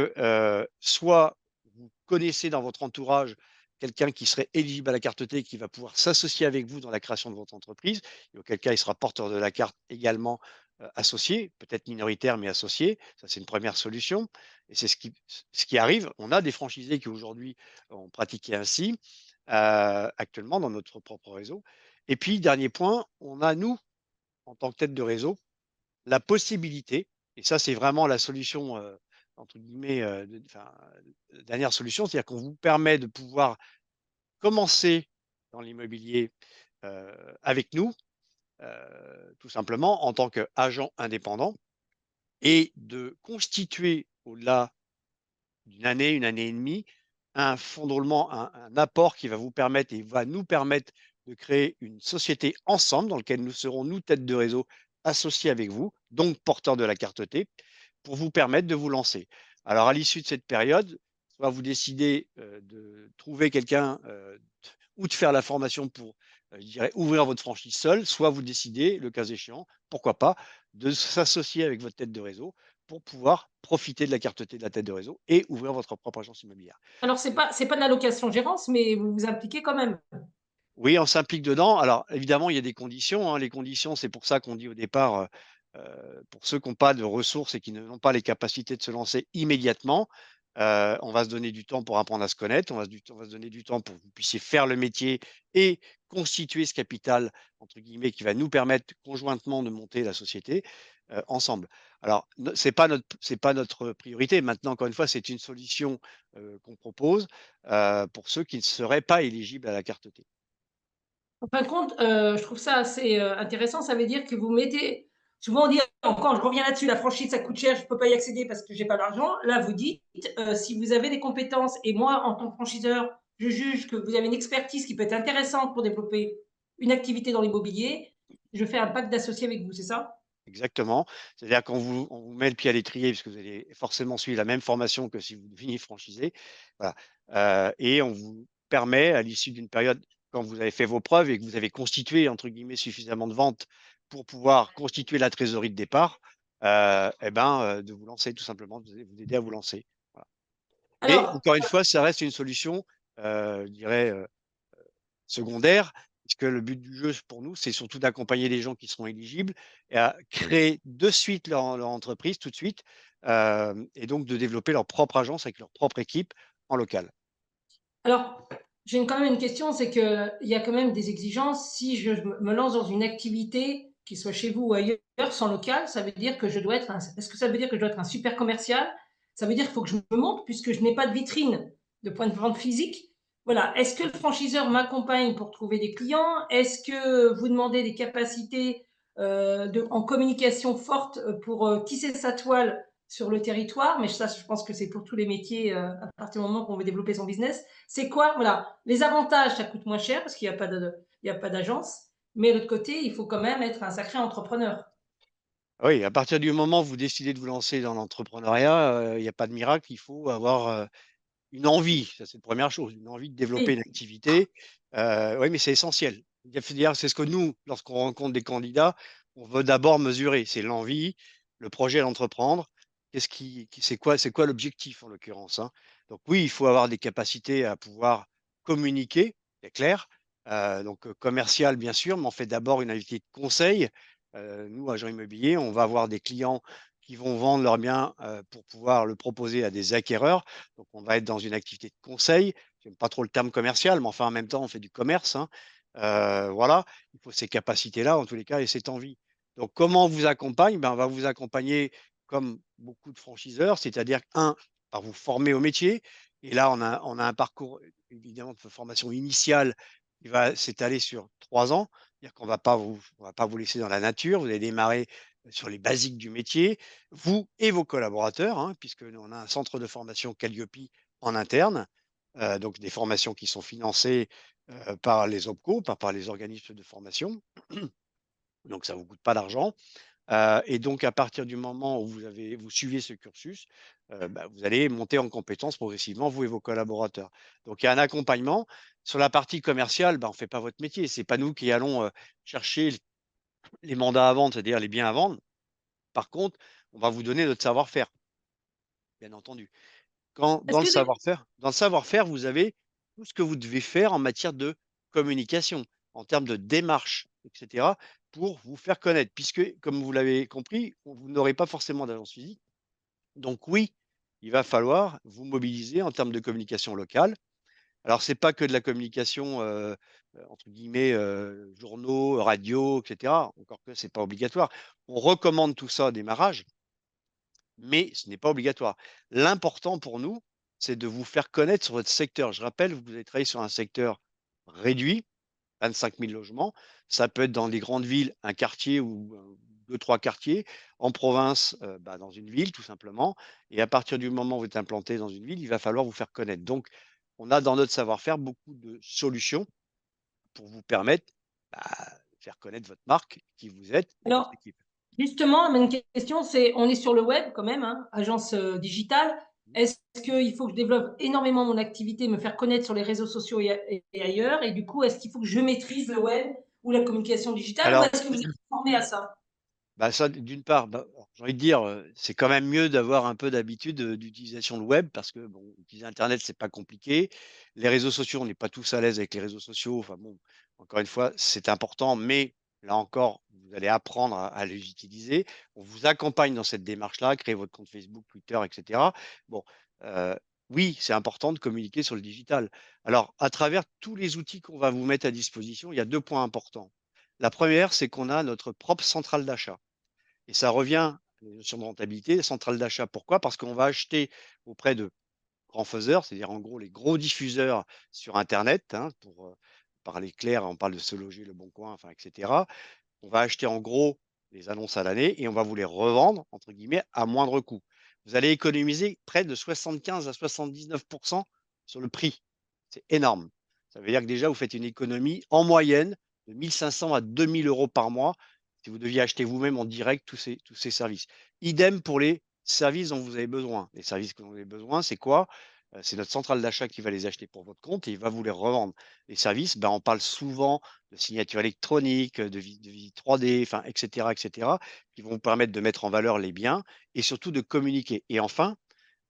soit vous connaissez dans votre entourage quelqu'un qui serait éligible à la carte T, qui va pouvoir s'associer avec vous dans la création de votre entreprise, et auquel cas il sera porteur de la carte également, associé, peut-être minoritaire mais associé. Ça, c'est une première solution, et c'est ce qui arrive. On a des franchisés qui aujourd'hui ont pratiqué ainsi, actuellement dans notre propre réseau. Et puis dernier point, on a nous, en tant que tête de réseau, la possibilité, et ça c'est vraiment la solution, entre guillemets, dernière solution, c'est-à-dire qu'on vous permet de pouvoir commencer dans l'immobilier, avec nous, tout simplement en tant qu'agent indépendant, et de constituer au-delà une année et demie, un fonds de roulement, un apport qui va vous permettre et va nous permettre de créer une société ensemble dans lequel nous serons, nous, tête de réseau, associés avec vous, donc porteurs de la carte T, pour vous permettre de vous lancer. Alors à l'issue de cette période, soit vous décidez, de trouver quelqu'un, ou de faire la formation pour, je dirais, ouvrir votre franchise seul, soit vous décidez, le cas échéant, pourquoi pas, de s'associer avec votre tête de réseau pour pouvoir profiter de la carte T de la tête de réseau et ouvrir votre propre agence immobilière. Alors c'est pas de la location-gérance, mais vous vous impliquez quand même? Oui, on s'implique dedans. Alors évidemment, il y a des conditions, hein. Les conditions, c'est pour ça qu'on dit au départ, pour ceux qui n'ont pas de ressources et qui n'ont pas les capacités de se lancer immédiatement, on va se donner du temps pour apprendre à se connaître. On va se donner du temps pour que vous puissiez faire le métier et constituer ce capital, entre guillemets, qui va nous permettre conjointement de monter la société, ensemble. Alors c'est pas notre priorité. Maintenant, encore une fois, c'est une solution, qu'on propose, pour ceux qui ne seraient pas éligibles à la carte T. En fin de compte, je trouve ça assez, intéressant. Ça veut dire que vous mettez souvent on dit encore je reviens là-dessus, la franchise ça coûte cher, je ne peux pas y accéder parce que j'ai pas d'argent. Là, vous dites, si vous avez des compétences et moi en tant que franchiseur, je juge que vous avez une expertise qui peut être intéressante pour développer une activité dans l'immobilier, je fais un pacte d'associés avec vous, c'est ça? Exactement. C'est-à-dire on vous met le pied à l'étrier puisque vous allez forcément suivre la même formation que si vous deveniez franchisé. Voilà, et on vous permet à l'issue d'une période, quand vous avez fait vos preuves et que vous avez constitué entre guillemets «suffisamment de ventes» pour pouvoir constituer la trésorerie de départ, de vous lancer tout simplement, de vous aider à vous lancer. Voilà. Mais Alors, encore une fois, ça reste une solution, je dirais, secondaire, puisque le but du jeu pour nous, c'est surtout d'accompagner les gens qui seront éligibles et à créer de suite leur entreprise tout de suite, et donc de développer leur propre agence avec leur propre équipe en local. Alors, j'ai quand même une question, c'est qu'il y a quand même des exigences. Si je me lance dans une activité, qu'il soit chez vous ou ailleurs, sans local, ça veut dire que je dois être un, est-ce que ça veut dire que je dois être un super commercial? Ça veut dire qu'il faut que je me montre puisque je n'ai pas de vitrine de point de vente physique. Voilà. Est-ce que le franchiseur m'accompagne pour trouver des clients? Est-ce que vous demandez des capacités en communication forte pour tisser sa toile sur le territoire? Mais ça, je pense que c'est pour tous les métiers à partir du moment qu'on veut développer son business. C'est quoi? Voilà, les avantages, ça coûte moins cher parce qu'il y a pas d'agence, mais de l'autre côté, il faut quand même être un sacré entrepreneur. Oui, à partir du moment où vous décidez de vous lancer dans l'entrepreneuriat, il y a pas de miracle, il faut avoir, une envie, ça c'est la première chose, une envie de développer Oui. une activité, oui, mais c'est essentiel. C'est-à-dire, c'est ce que nous, lorsqu'on rencontre des candidats, on veut d'abord mesurer. C'est l'envie, le projet d'entreprendre. C'est quoi l'objectif en l'occurrence, hein? Donc oui, il faut avoir des capacités à pouvoir communiquer, c'est clair, commercial bien sûr, mais on fait d'abord une activité de conseil. Nous, agents immobiliers, on va avoir des clients qui vont vendre leurs biens, pour pouvoir le proposer à des acquéreurs. Donc on va être dans une activité de conseil. J'aime pas trop le terme commercial, mais enfin en même temps on fait du commerce, hein. Voilà, il faut ces capacités-là en tous les cas et cette envie. Donc comment on vous accompagne? Ben, on va vous accompagner comme beaucoup de franchiseurs, c'est-à-dire un par vous former au métier et là on a un parcours évidemment de formation initiale qui va s'étaler sur 3 ans. C'est-à-dire on va pas vous laisser dans la nature, vous allez démarrer sur les basiques du métier, vous et vos collaborateurs, hein, puisque nous on a un centre de formation Calliope en interne, donc des formations qui sont financées, par les OPCO, par les organismes de formation, donc ça ne vous coûte pas d'argent, et donc à partir du moment où vous suivez ce cursus, vous allez monter en compétences progressivement, vous et vos collaborateurs. Donc il y a un accompagnement. Sur la partie commerciale, on ne fait pas votre métier. C'est pas nous qui allons, chercher les mandats à vendre, c'est-à-dire les biens à vendre. Par contre, on va vous donner notre savoir-faire, bien entendu. Quand Est-ce que des dans le savoir-faire, vous avez tout ce que vous devez faire en matière de communication, en termes de démarche et cetera, pour vous faire connaître. Puisque, comme vous l'avez compris, vous n'aurez pas forcément d'agence physique. Donc oui, il va falloir vous mobiliser en termes de communication locale. Alors c'est pas que de la communication, entre guillemets, journaux, radio et cetera, encore que c'est pas obligatoire. On recommande tout ça au démarrage, mais ce n'est pas obligatoire. L'important pour nous, c'est de vous faire connaître sur votre secteur. Je rappelle, vous avez travaillé sur un secteur réduit, 25 000 logements. Ça peut être dans les grandes villes, un quartier ou 2-3 quartiers. En province, dans une ville, tout simplement. Et à partir du moment où vous êtes implanté dans une ville, il va falloir vous faire connaître. Donc, on a dans notre savoir-faire beaucoup de solutions pour vous permettre de faire connaître votre marque, qui vous êtes et votre alors, équipe. justement, ma question, c'est on est sur le web quand même, hein, agence, digitale. Est-ce qu'il faut que je développe énormément mon activité, me faire connaître sur les réseaux sociaux et ailleurs? Et du coup, est-ce qu'il faut que je maîtrise le web ou la communication digitale ou Alors, est-ce que vous êtes formé à ça? Bah, ça, d'une part, bah, alors, j'ai envie de dire, c'est quand même mieux d'avoir un peu d'habitude, d'utilisation de web parce que bon, utiliser internet, c'est pas compliqué. Les réseaux sociaux, on n'est pas tous à l'aise avec les réseaux sociaux. Enfin bon, encore une fois, c'est important, mais là encore, vous allez apprendre à les utiliser. On vous accompagne dans cette démarche-là, créer votre compte Facebook, Twitter, et cetera. Bon, heu, oui, c'est important de communiquer sur le digital. Alors, à travers tous les outils qu'on va vous mettre à disposition, il y a 2 points importants. La première, c'est qu'on a notre propre centrale d'achat. Et ça revient à la notion de rentabilité, centrale d'achat. Pourquoi? Parce qu'on va acheter auprès de grands faiseurs, c'est-à-dire en gros les gros diffuseurs sur internet, hein, pour, parler clair, on parle de Se Loger, Le Bon Coin, enfin et cetera. On va acheter en gros les annonces à l'année et on va vous les «revendre» entre guillemets à moindre coût. Vous allez économiser près de 75 à 79 sur le prix. C'est énorme. Ça veut dire que déjà vous faites une économie en moyenne de 1 500 à 2 000 € par mois si vous deviez acheter vous-même en direct tous ces services. Idem pour les services dont vous avez besoin. Les services que vous avez besoin, c'est quoi? C'est notre centrale d'achat qui va les acheter pour votre compte et il va vous les revendre. Les services, ben, on parle souvent de signature électronique, de visite 3D, enfin, et cetera, qui vont vous permettre de mettre en valeur les biens et surtout de communiquer. Et enfin,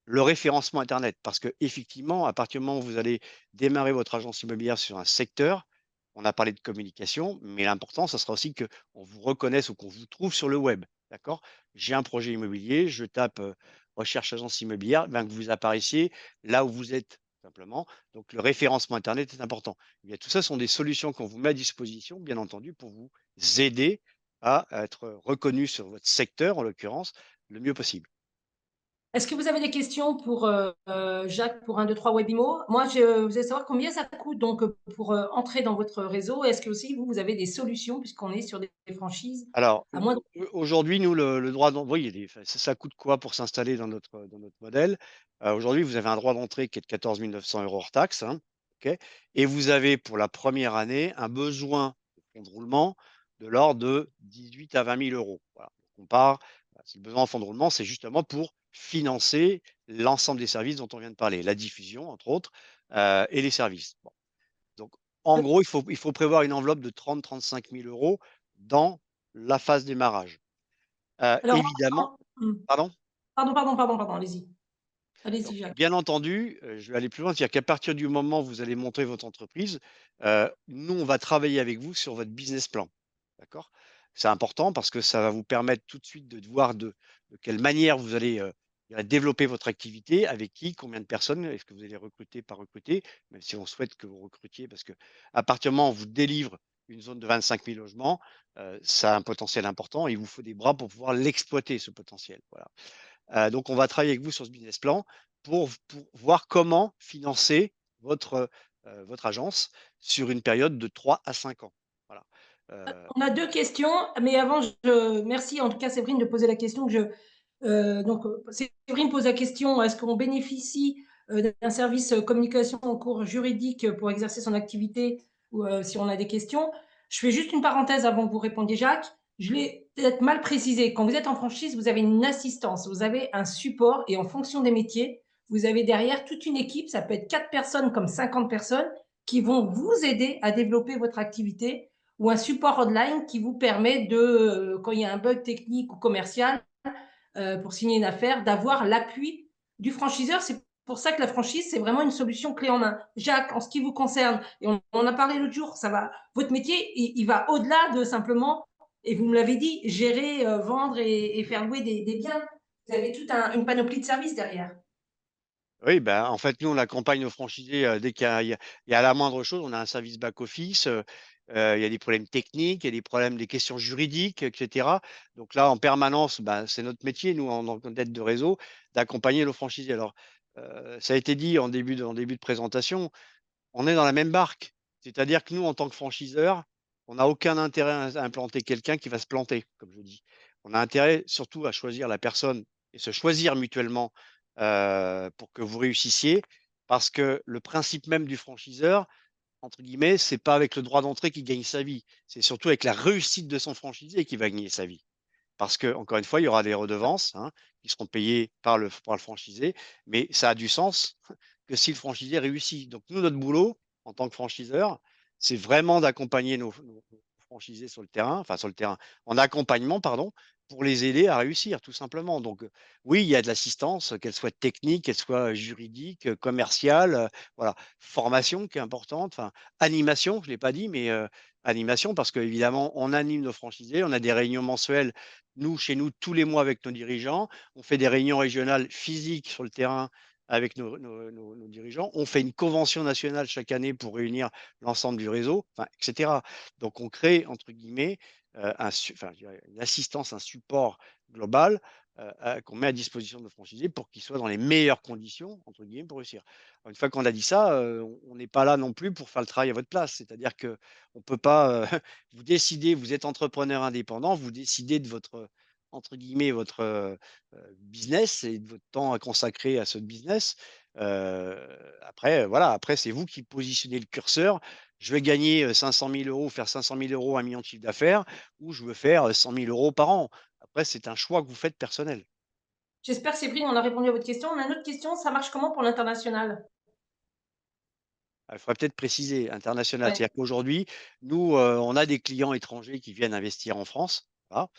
le référencement internet. Parce qu'effectivement, à partir du moment où vous allez démarrer votre agence immobilière sur un secteur, on a parlé de communication, mais l'important, ça sera aussi qu'on vous reconnaisse ou qu'on vous trouve sur le web. D'accord? J'ai un projet immobilier, je tape recherche agence immobilière, ben, que vous apparaissiez là où vous êtes simplement. Donc le référencement internet est important. Eh bien, tout ça sont des solutions qu'on vous met à disposition, bien entendu, pour vous aider à être reconnu sur votre secteur, en l'occurrence, le mieux possible. Est-ce que vous avez des questions pour, Jacques pour 1, 2, 3 Webimo? Moi, je voudrais savoir combien ça coûte donc, pour, entrer dans votre réseau? Est-ce que aussi vous avez des solutions puisqu'on est sur des franchises Alors, à moins de aujourd'hui, nous, le droit d'en oui, il y a des enfin, ça coûte quoi pour s'installer dans notre modèle? Aujourd'hui, vous avez un droit d'entrée qui est de 14 900 € hors taxes, hein, OK? Et vous avez pour la première année un besoin de fonds de roulement de l'ordre de 18 à 20 000 €. Voilà, donc on part c'est le besoin en fonds de roulement, c'est justement pour financer l'ensemble des services dont on vient de parler, la diffusion entre autres, et les services. Bon, donc en gros, il faut prévoir une enveloppe de 30 000 à 35 000 € dans la phase démarrage. alors Évidemment pardon? pardon, allez-y. Donc Allez-y, Jacques. bien entendu, je vais aller plus loin, c'est-à-dire qu'à partir du moment où vous allez monter votre entreprise, nous, on va travailler avec vous sur votre business plan. D'accord? C'est important parce que ça va vous permettre tout de suite de voir de quelle manière vous allez, je dirais développer votre activité, avec qui, combien de personnes, est-ce que vous allez recruter, pas recruter? Même si on souhaite que vous recrutiez parce qu'à partir du moment où on vous délivre une zone de 25 000 logements, ça a un potentiel important et il vous faut des bras pour pouvoir l'exploiter ce potentiel, voilà. Donc on va travailler avec vous sur ce business plan pour voir comment financer votre agence sur une période de 3 à 5 ans. Voilà. Heu, On a 2 questions, mais avant je merci en tout cas Séverine de poser la question que je Séverine pose la question: «Est-ce qu'on bénéficie, d'un service, communication en cours juridique, pour exercer son activité?» ou, si on a des questions. Je fais juste une parenthèse avant que vous répondiez Jacques. Je l'ai peut-être mal précisé. Quand vous êtes en franchise, vous avez une assistance, vous avez un support et en fonction des métiers, vous avez derrière toute une équipe, ça peut être 4 personnes comme 50 personnes, qui vont vous aider à développer votre activité ou un support online qui vous permet de, quand il y a un bug technique ou commercial, pour signer une affaire, d'avoir l'appui du franchiseur. C'est pour ça que la franchise, c'est vraiment une solution clé en main. Jacques, en ce qui vous concerne, et on en a parlé l'autre jour, ça va, votre métier, il va au-delà de simplement, et vous me l'avez dit, gérer, vendre et faire louer des biens. Vous avez toute une panoplie de services derrière. oui, ben, en fait, nous, on accompagne nos franchisés, dès qu'il y a la moindre chose, on a un service back office, il y a des problèmes techniques, il y a des problèmes, des questions juridiques, et cetera. Donc là, en permanence, ben, c'est notre métier, nous, en tête de réseau, d'accompagner nos franchisés. Alors, ça a été dit en début de présentation, on est dans la même barque. C'est-à-dire que nous, en tant que franchiseurs, on n'a aucun intérêt à implanter quelqu'un qui va se planter, comme je dis. On a intérêt surtout à choisir la personne et se choisir mutuellement pour que vous réussissiez. Parce que le principe même du franchiseur, entre guillemets, c'est pas avec le droit d'entrée qu'il gagne sa vie. C'est surtout avec la réussite de son franchisé qu'il va gagner sa vie. Parce que encore une fois, il y aura des redevances, hein, qui seront payées par le franchisé, mais ça a du sens que si le franchisé réussit. Donc nous, notre boulot, en tant que franchiseur, c'est vraiment d'accompagner nos franchisés sur le terrain, enfin sur le terrain, en accompagnement, pardon, pour les aider à réussir, tout simplement. Donc, oui, il y a de l'assistance, qu'elle soit technique, qu'elle soit juridique, commerciale, voilà. Formation qui est importante, enfin, animation, je ne l'ai pas dit, mais animation parce qu'évidemment, on anime nos franchisés, on a des réunions mensuelles, nous, chez nous, tous les mois avec nos dirigeants. On fait des réunions régionales physiques sur le terrain avec nos dirigeants. On fait une convention nationale chaque année pour réunir l'ensemble du réseau, enfin, et cetera. Donc on crée, entre guillemets, enfin, je dirais une assistance, un support global, qu'on met à disposition de nos franchisés pour qu'ils soient dans les meilleures conditions, entre guillemets, pour réussir. Alors une fois qu'on a dit ça, on n'est pas là non plus pour faire le travail à votre place. C'est-à-dire qu'on ne peut pas, vous décidez, vous êtes entrepreneur indépendant, vous décidez de votre, entre guillemets, votre, business et de votre temps à consacrer à ce business. Heu, Après, voilà, après c'est vous qui positionnez le curseur. Je vais gagner, 500 000 €, faire 500 000 €, 1 million de chiffre d'affaires ou je veux faire, 100 000 € par an. Après, c'est un choix que vous faites personnel. J'espère, Séverine, on a répondu à votre question. On a une autre question, ça marche comment pour l'international? Il faudrait peut-être préciser international. Ouais. C'est-à-dire qu'aujourd'hui, nous, on a des clients étrangers qui viennent investir en France, voilà.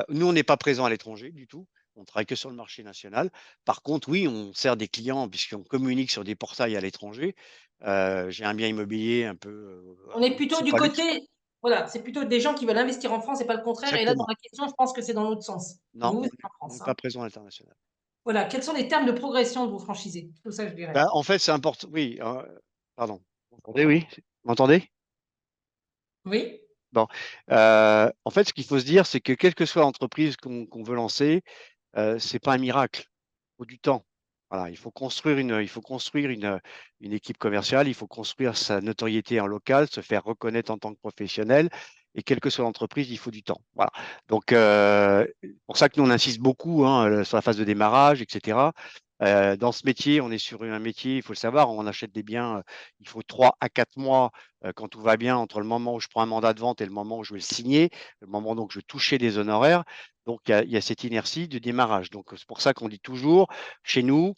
Nous, on n'est pas présent à l'étranger du tout. On travaille que sur le marché national. Par contre, oui, on sert des clients puisqu'on communique sur des portails à l'étranger. J'ai un bien immobilier un peu, On est plutôt c'est du pas luxe côté voilà, c'est plutôt des gens qui veulent investir en France et pas le contraire et là, dans exactement. la question, je pense que c'est dans l'autre sens. Non, Vous, on c'est n'est en on n'est France, pas hein. présent à l'international. Voilà, quels sont les termes de progression de vos franchisés? C'est tout ça que je dirais. Bah, en fait, c'est important oui, pardon. Vous m'entendez, oui? Vous m'entendez? Oui? Bon, en fait, ce qu'il faut se dire, c'est que quelle que soit l'entreprise qu'on veut lancer, c'est pas un miracle. Faut du temps. Voilà, il faut construire une équipe commerciale, il faut construire sa notoriété en local, se faire reconnaître en tant que professionnel et quelle que soit l'entreprise, il faut du temps. Voilà. Donc, pour ça que nous on insiste beaucoup, hein, sur la phase de démarrage et cetera. Dans ce métier, on est sur un métier, il faut le savoir, on achète des biens, il faut 3 à 4 mois, quand tout va bien, entre le moment où je prends un mandat de vente et le moment où je vais le signer, le moment donc je vais toucher des honoraires. Donc il y a cette inertie de démarrage. Donc c'est pour ça qu'on dit toujours, chez nous,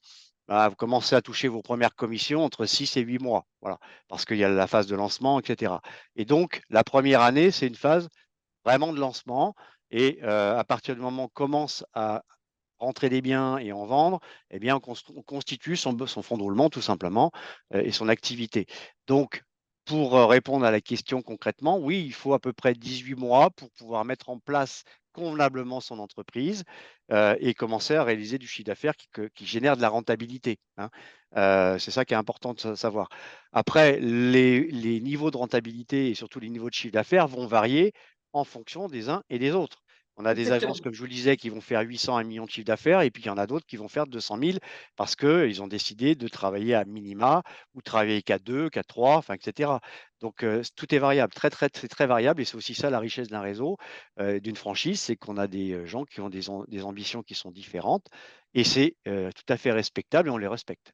bah, vous commencez à toucher vos premières commissions entre 6 et 8 mois. Voilà, parce qu'il y a la phase de lancement et cetera et donc la première année, c'est une phase vraiment de lancement et à partir du moment où on commence à rentrer des biens et en vendre, eh bien on constitue son fonds de roulement tout simplement, et son activité. Donc pour, répondre à la question concrètement, oui, il faut à peu près 18 mois pour pouvoir mettre en place convenablement son entreprise, et commencer à réaliser du chiffre d'affaires qui génère de la rentabilité, hein. C'est ça qui est important de savoir. Après les niveaux de rentabilité et surtout les niveaux de chiffre d'affaires vont varier en fonction des uns et des autres. On a des agences, Exactement. comme je vous le disais, qui vont faire 800 à 1 million de chiffre d'affaires et puis il y en a d'autres qui vont faire 200 000 parce qu'ils ont décidé de travailler à minima ou travailler qu'à 2, qu'à 3, enfin, et cetera. Donc, tout est variable, c'est très variable et c'est aussi ça la richesse d'un réseau, d'une franchise, c'est qu'on a des, gens qui ont des ambitions qui sont différentes et c'est, tout à fait respectable et on les respecte.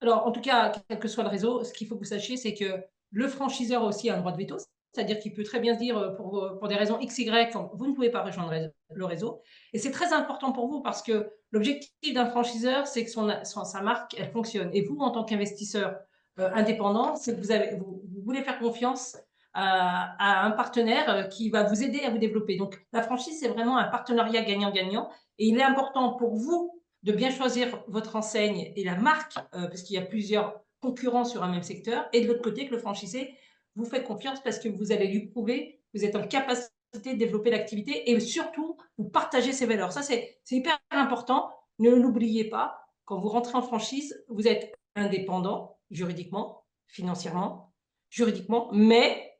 Alors, en tout cas, quel que soit le réseau, ce qu'il faut que vous sachiez, c'est que le franchiseur aussi a un droit de veto. C'est-à-dire qu'il peut très bien se dire, pour des raisons X, Y, vous ne pouvez pas rejoindre le réseau. Et c'est très important pour vous parce que l'objectif d'un franchiseur, c'est que sa marque, elle fonctionne. Et vous, en tant qu'investisseur indépendant, c'est que vous voulez faire confiance à un partenaire qui va vous aider à vous développer. Donc, la franchise, c'est vraiment un partenariat gagnant-gagnant. Et il est important pour vous de bien choisir votre enseigne et la marque, parce qu'il y a plusieurs concurrents sur un même secteur, et de l'autre côté, que le franchisé vous fait confiance parce que vous allez lui prouver que vous êtes en capacité de développer l'activité et surtout, vous partagez ses valeurs. Ça, c'est hyper important. Ne l'oubliez pas. Quand vous rentrez en franchise, vous êtes indépendant juridiquement, financièrement, juridiquement, mais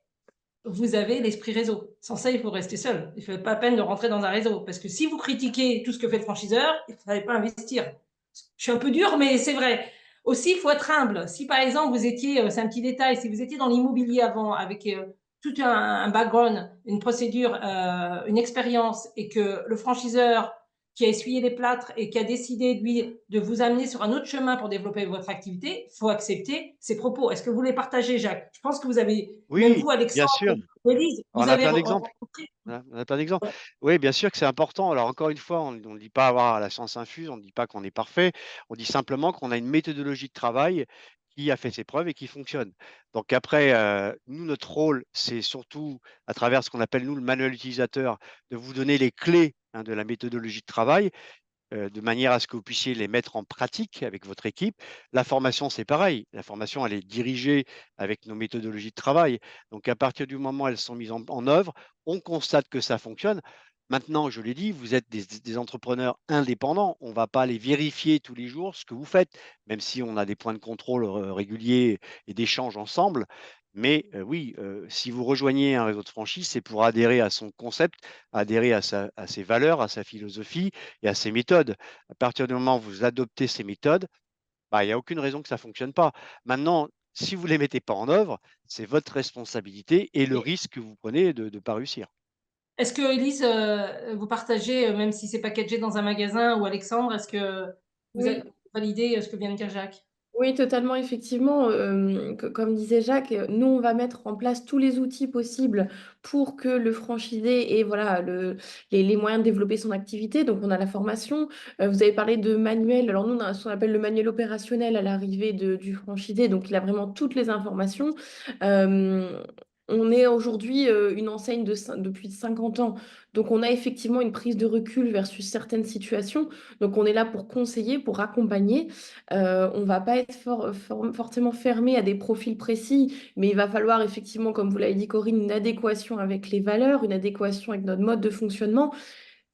vous avez l'esprit réseau. Sans ça, il faut rester seul. Il ne fait pas la peine de rentrer dans un réseau. Parce que si vous critiquez tout ce que fait le franchiseur, il ne fallait pas investir. Je suis un peu dur, mais c'est vrai. Aussi, il faut être humble. Si par exemple, vous étiez, c'est un petit détail, si vous étiez dans l'immobilier avant avec tout un background, une procédure, une expérience, et que le franchiseur qui a essuyé les plâtres et qui a décidé, lui, de vous amener sur un autre chemin pour développer votre activité, il faut accepter ses propos. Est-ce que vous les partagez, Jacques? Je pense que vous avez, même Oui, vous, bien Alexandre, sûr, Élise, on vous a avez plein d'exemples. rencontré. Voilà, on a plein d'exemples. Oui, bien sûr que c'est important. Alors encore une fois, on ne dit pas avoir la science infuse, on ne dit pas qu'on est parfait. On dit simplement qu'on a une méthodologie de travail qui a fait ses preuves et qui fonctionne. Donc après, nous, notre rôle, c'est surtout à travers ce qu'on appelle, nous, le manuel utilisateur, de vous donner les clés, hein, de la méthodologie de travail, de manière à ce que vous puissiez les mettre en pratique avec votre équipe. La formation, c'est pareil. La formation, elle est dirigée avec nos méthodologies de travail. Donc, à partir du moment où elles sont mises en œuvre, on constate que ça fonctionne. Maintenant, je l'ai dit, vous êtes des entrepreneurs indépendants. On ne va pas aller vérifier tous les jours ce que vous faites, même si on a des points de contrôle réguliers et d'échange ensemble. Mais oui, si vous rejoignez un réseau de franchise, c'est pour adhérer à son concept, adhérer à ses valeurs, à sa philosophie et à ses méthodes. À partir du moment où vous adoptez ces méthodes, bah, il y a aucune raison que ça fonctionne pas. Maintenant, si vous les mettez pas en œuvre, c'est votre responsabilité et le Et risque que vous prenez de pas réussir. est-ce que Élise, vous partagez, même si c'est packagé dans un magasin ou Alexandre, est-ce que vous Oui. validez, ce que vient de dire Jacques? Oui, totalement, effectivement. Comme disait Jacques, nous, on va mettre en place tous les outils possibles pour que le franchisé ait voilà, les moyens de développer son activité. Donc, on a la formation. Vous avez parlé de manuel. Alors, nous, on a ce qu'on appelle le manuel opérationnel à l'arrivée du franchisé. Donc, il a vraiment toutes les informations. Euh, on est aujourd'hui une enseigne depuis 50 ans. Donc, on a effectivement une prise de recul versus certaines situations. Donc, on est là pour conseiller, pour accompagner. On ne va pas être forcément fermé à des profils précis, mais il va falloir effectivement, comme vous l'avez dit Corinne, une adéquation avec les valeurs, une adéquation avec notre mode de fonctionnement.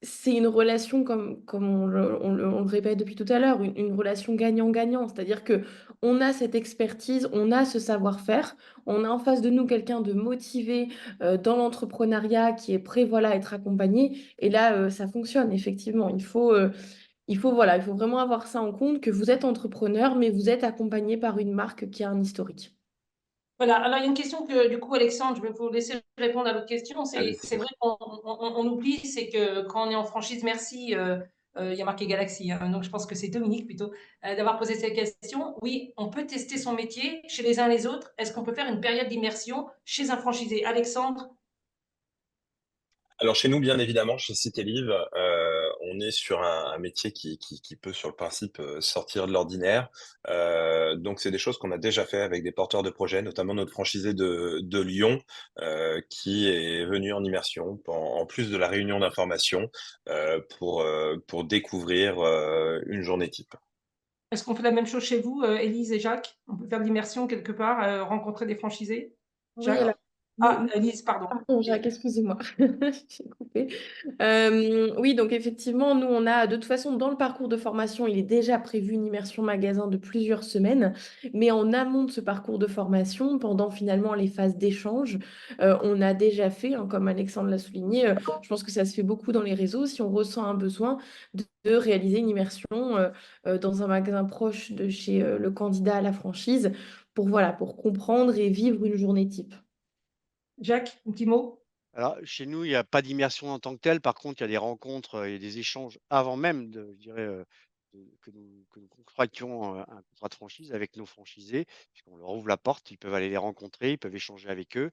C'est une relation, comme on le répète depuis tout à l'heure, une relation gagnant-gagnant. C'est-à-dire que on a cette expertise, on a ce savoir-faire, on a en face de nous quelqu'un de motivé dans l'entrepreneuriat qui est prêt voilà, à être accompagné. Et là, ça fonctionne, effectivement. Voilà, il faut vraiment avoir ça en compte, que vous êtes entrepreneur, mais vous êtes accompagné par une marque qui a un historique. Voilà, alors il y a une question que du coup, Alexandre, je vais vous laisser répondre à l'autre question. C'est Allez-y. vrai qu'on oublie, c'est que quand on est en franchise, merci, il y a marqué Galaxy, hein, donc je pense que c'est Dominique plutôt, d'avoir posé cette question. Oui, on peut tester son métier chez les uns les autres. Est-ce qu'on peut faire une période d'immersion chez un franchisé? Alexandre? Alors chez nous, bien évidemment, chez Citelive, on est sur un métier qui peut, sur le principe, sortir de l'ordinaire. Donc c'est des choses qu'on a déjà fait avec des porteurs de projets, notamment notre franchisé de Lyon, qui est venu en immersion en plus de la réunion d'information, pour découvrir, une journée type. Est-ce qu'on fait la même chose chez vous, Élise et Jacques? On peut faire de l'immersion quelque part, rencontrer des franchisés? Oui, Jacques? alors, Ah, Élise, pardon. pardon, Jacques, excusez-moi, j'ai coupé. Oui, donc effectivement, nous, on a de toute façon, dans le parcours de formation, il est déjà prévu une immersion magasin de plusieurs semaines, mais en amont de ce parcours de formation, pendant finalement les phases d'échange, on a déjà fait, hein, comme Alexandre l'a souligné, je pense que ça se fait beaucoup dans les réseaux, si on ressent un besoin de réaliser une immersion dans un magasin proche de chez le candidat à la franchise, voilà, pour comprendre et vivre une journée type. Jacques, un petit mot? Alors, chez nous, il n'y a pas d'immersion en tant que telle. Par contre, il y a des rencontres et des échanges avant même je dirais, que nous contractions un contrat de franchise avec nos franchisés, puisqu'on leur ouvre la porte, ils peuvent aller les rencontrer, ils peuvent échanger avec eux.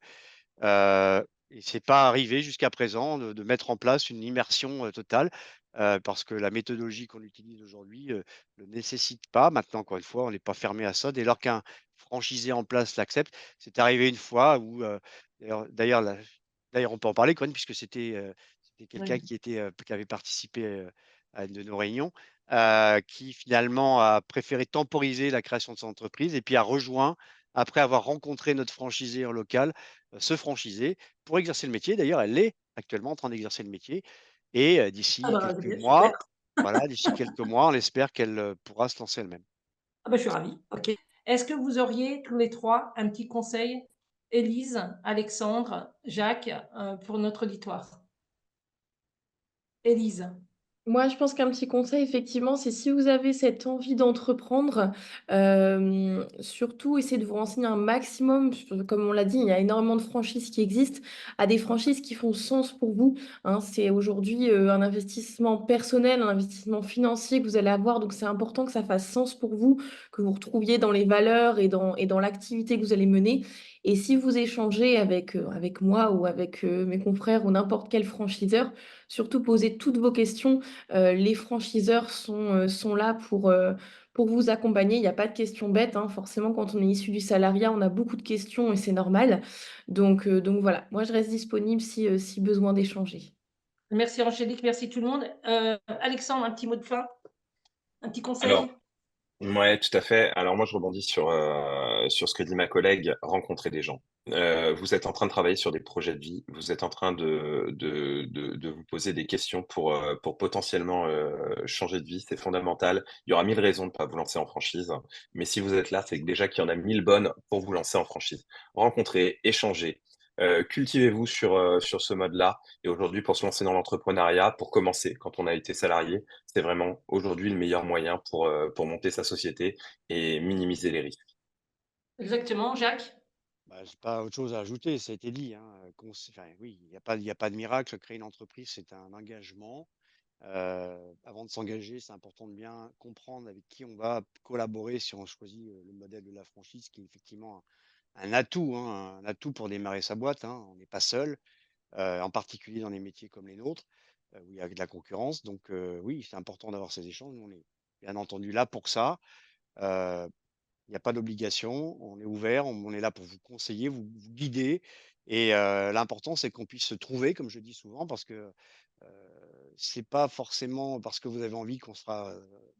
Et c'est pas arrivé jusqu'à présent de mettre en place une immersion, totale, parce que la méthodologie qu'on utilise aujourd'hui, le nécessite pas. Maintenant, encore une fois, on n'est pas fermé à ça dès lors qu'un franchisé en place l'accepte. C'est arrivé une fois où, d'ailleurs d'ailleurs on peut en parler, Corinne, puisque c'était quelqu'un Oui. qui avait participé, à une de nos réunions, qui finalement a préféré temporiser la création de son entreprise et puis a rejoint après avoir rencontré notre franchisé en local, ce franchisé pour exercer le métier. D'ailleurs, elle est actuellement en train d'exercer le métier et Ah d'ici bah, c'est quelques bien, super. mois, voilà, d'ici quelques mois, on espère qu'elle, pourra se lancer elle-même. Ah bah, je suis ravie, OK. Est-ce que vous auriez tous les 3 un petit conseil, Élise, Alexandre, Jacques, pour notre auditoire? Élise? Moi, je pense qu'un petit conseil, effectivement, c'est si vous avez cette envie d'entreprendre, surtout essayez de vous renseigner un maximum. Comme on l'a dit, il y a énormément de franchises qui existent, à des franchises qui font sens pour vous, hein. C'est aujourd'hui un investissement personnel, un investissement financier que vous allez avoir. Donc, c'est important que ça fasse sens pour vous, que vous retrouviez dans les valeurs et dans l'activité que vous allez mener. Et si vous échangez avec moi ou avec mes confrères ou n'importe quel franchiseur, surtout posez toutes vos questions. Les franchiseurs sont là pour vous accompagner. Il n'y a pas de questions bêtes, hein. Forcément, quand on est issu du salariat, on a beaucoup de questions et c'est normal. Donc voilà, moi je reste disponible si besoin d'échanger. Merci Angélique, merci tout le monde. Alexandre, un petit mot de fin, un petit conseil? Alors, ouais, tout à fait. Alors moi, je rebondis sur ce que dit ma collègue, rencontrer des gens. Vous êtes en train de travailler sur des projets de vie, vous êtes en train de vous poser des questions pour potentiellement changer de vie, c'est fondamental. Il y aura 1000 raisons de ne pas vous lancer en franchise, mais si vous êtes là, c'est que déjà qu'il y en a 1000 bonnes pour vous lancer en franchise. Rencontrez, échangez, cultivez-vous sur ce mode-là. Et aujourd'hui, pour se lancer dans l'entrepreneuriat, pour commencer, quand on a été salarié, c'est vraiment aujourd'hui le meilleur moyen pour monter sa société et minimiser les risques. Exactement, Jacques? Bah, j'ai pas autre chose à ajouter, ça a été dit, hein, enfin, oui, il y a pas de miracle. Créer une entreprise, c'est un engagement. Avant de s'engager, c'est important de bien comprendre avec qui on va collaborer si on choisit le modèle de la franchise, qui est effectivement un atout, hein, un atout pour démarrer sa boîte, hein. On n'est pas seul, en particulier dans les métiers comme les nôtres, où il y a de la concurrence. Donc, oui, c'est important d'avoir ces échanges. Nous, on est bien entendu là pour ça. Euh, il n'y a pas d'obligation, on est ouvert, on est là pour vous conseiller, vous guider. Et l'important, c'est qu'on puisse se trouver, comme je dis souvent, parce que c'est pas forcément parce que vous avez envie qu'on sera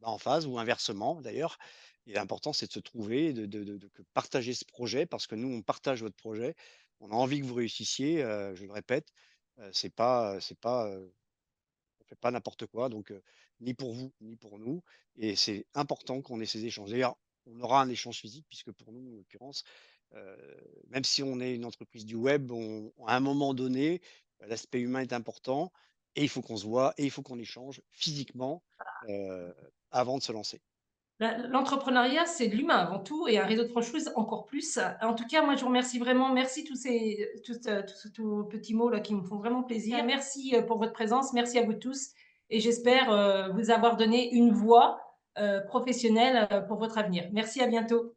en phase, ou inversement d'ailleurs. Et l'important, c'est de se trouver, de partager ce projet, parce que nous, on partage votre projet. On a envie que vous réussissiez, je le répète. C'est pas, on fait pas n'importe quoi, donc ni pour vous, ni pour nous. Et c'est important qu'on ait ces échanges. D'ailleurs, on aura un échange physique, puisque pour nous, en l'occurrence, euh, même si on est une entreprise du web, à un moment donné, l'aspect humain est important, et il faut qu'on se voit, et il faut qu'on échange physiquement euh, avant de se lancer. L'entrepreneuriat, c'est de l'humain avant tout et un réseau de franchise encore plus. En tout cas, moi, je vous remercie vraiment. Merci tous petits mots là qui me font vraiment plaisir. Merci pour votre présence. Merci à vous tous. Et j'espère vous avoir donné une voie professionnelle pour votre avenir. Merci, à bientôt.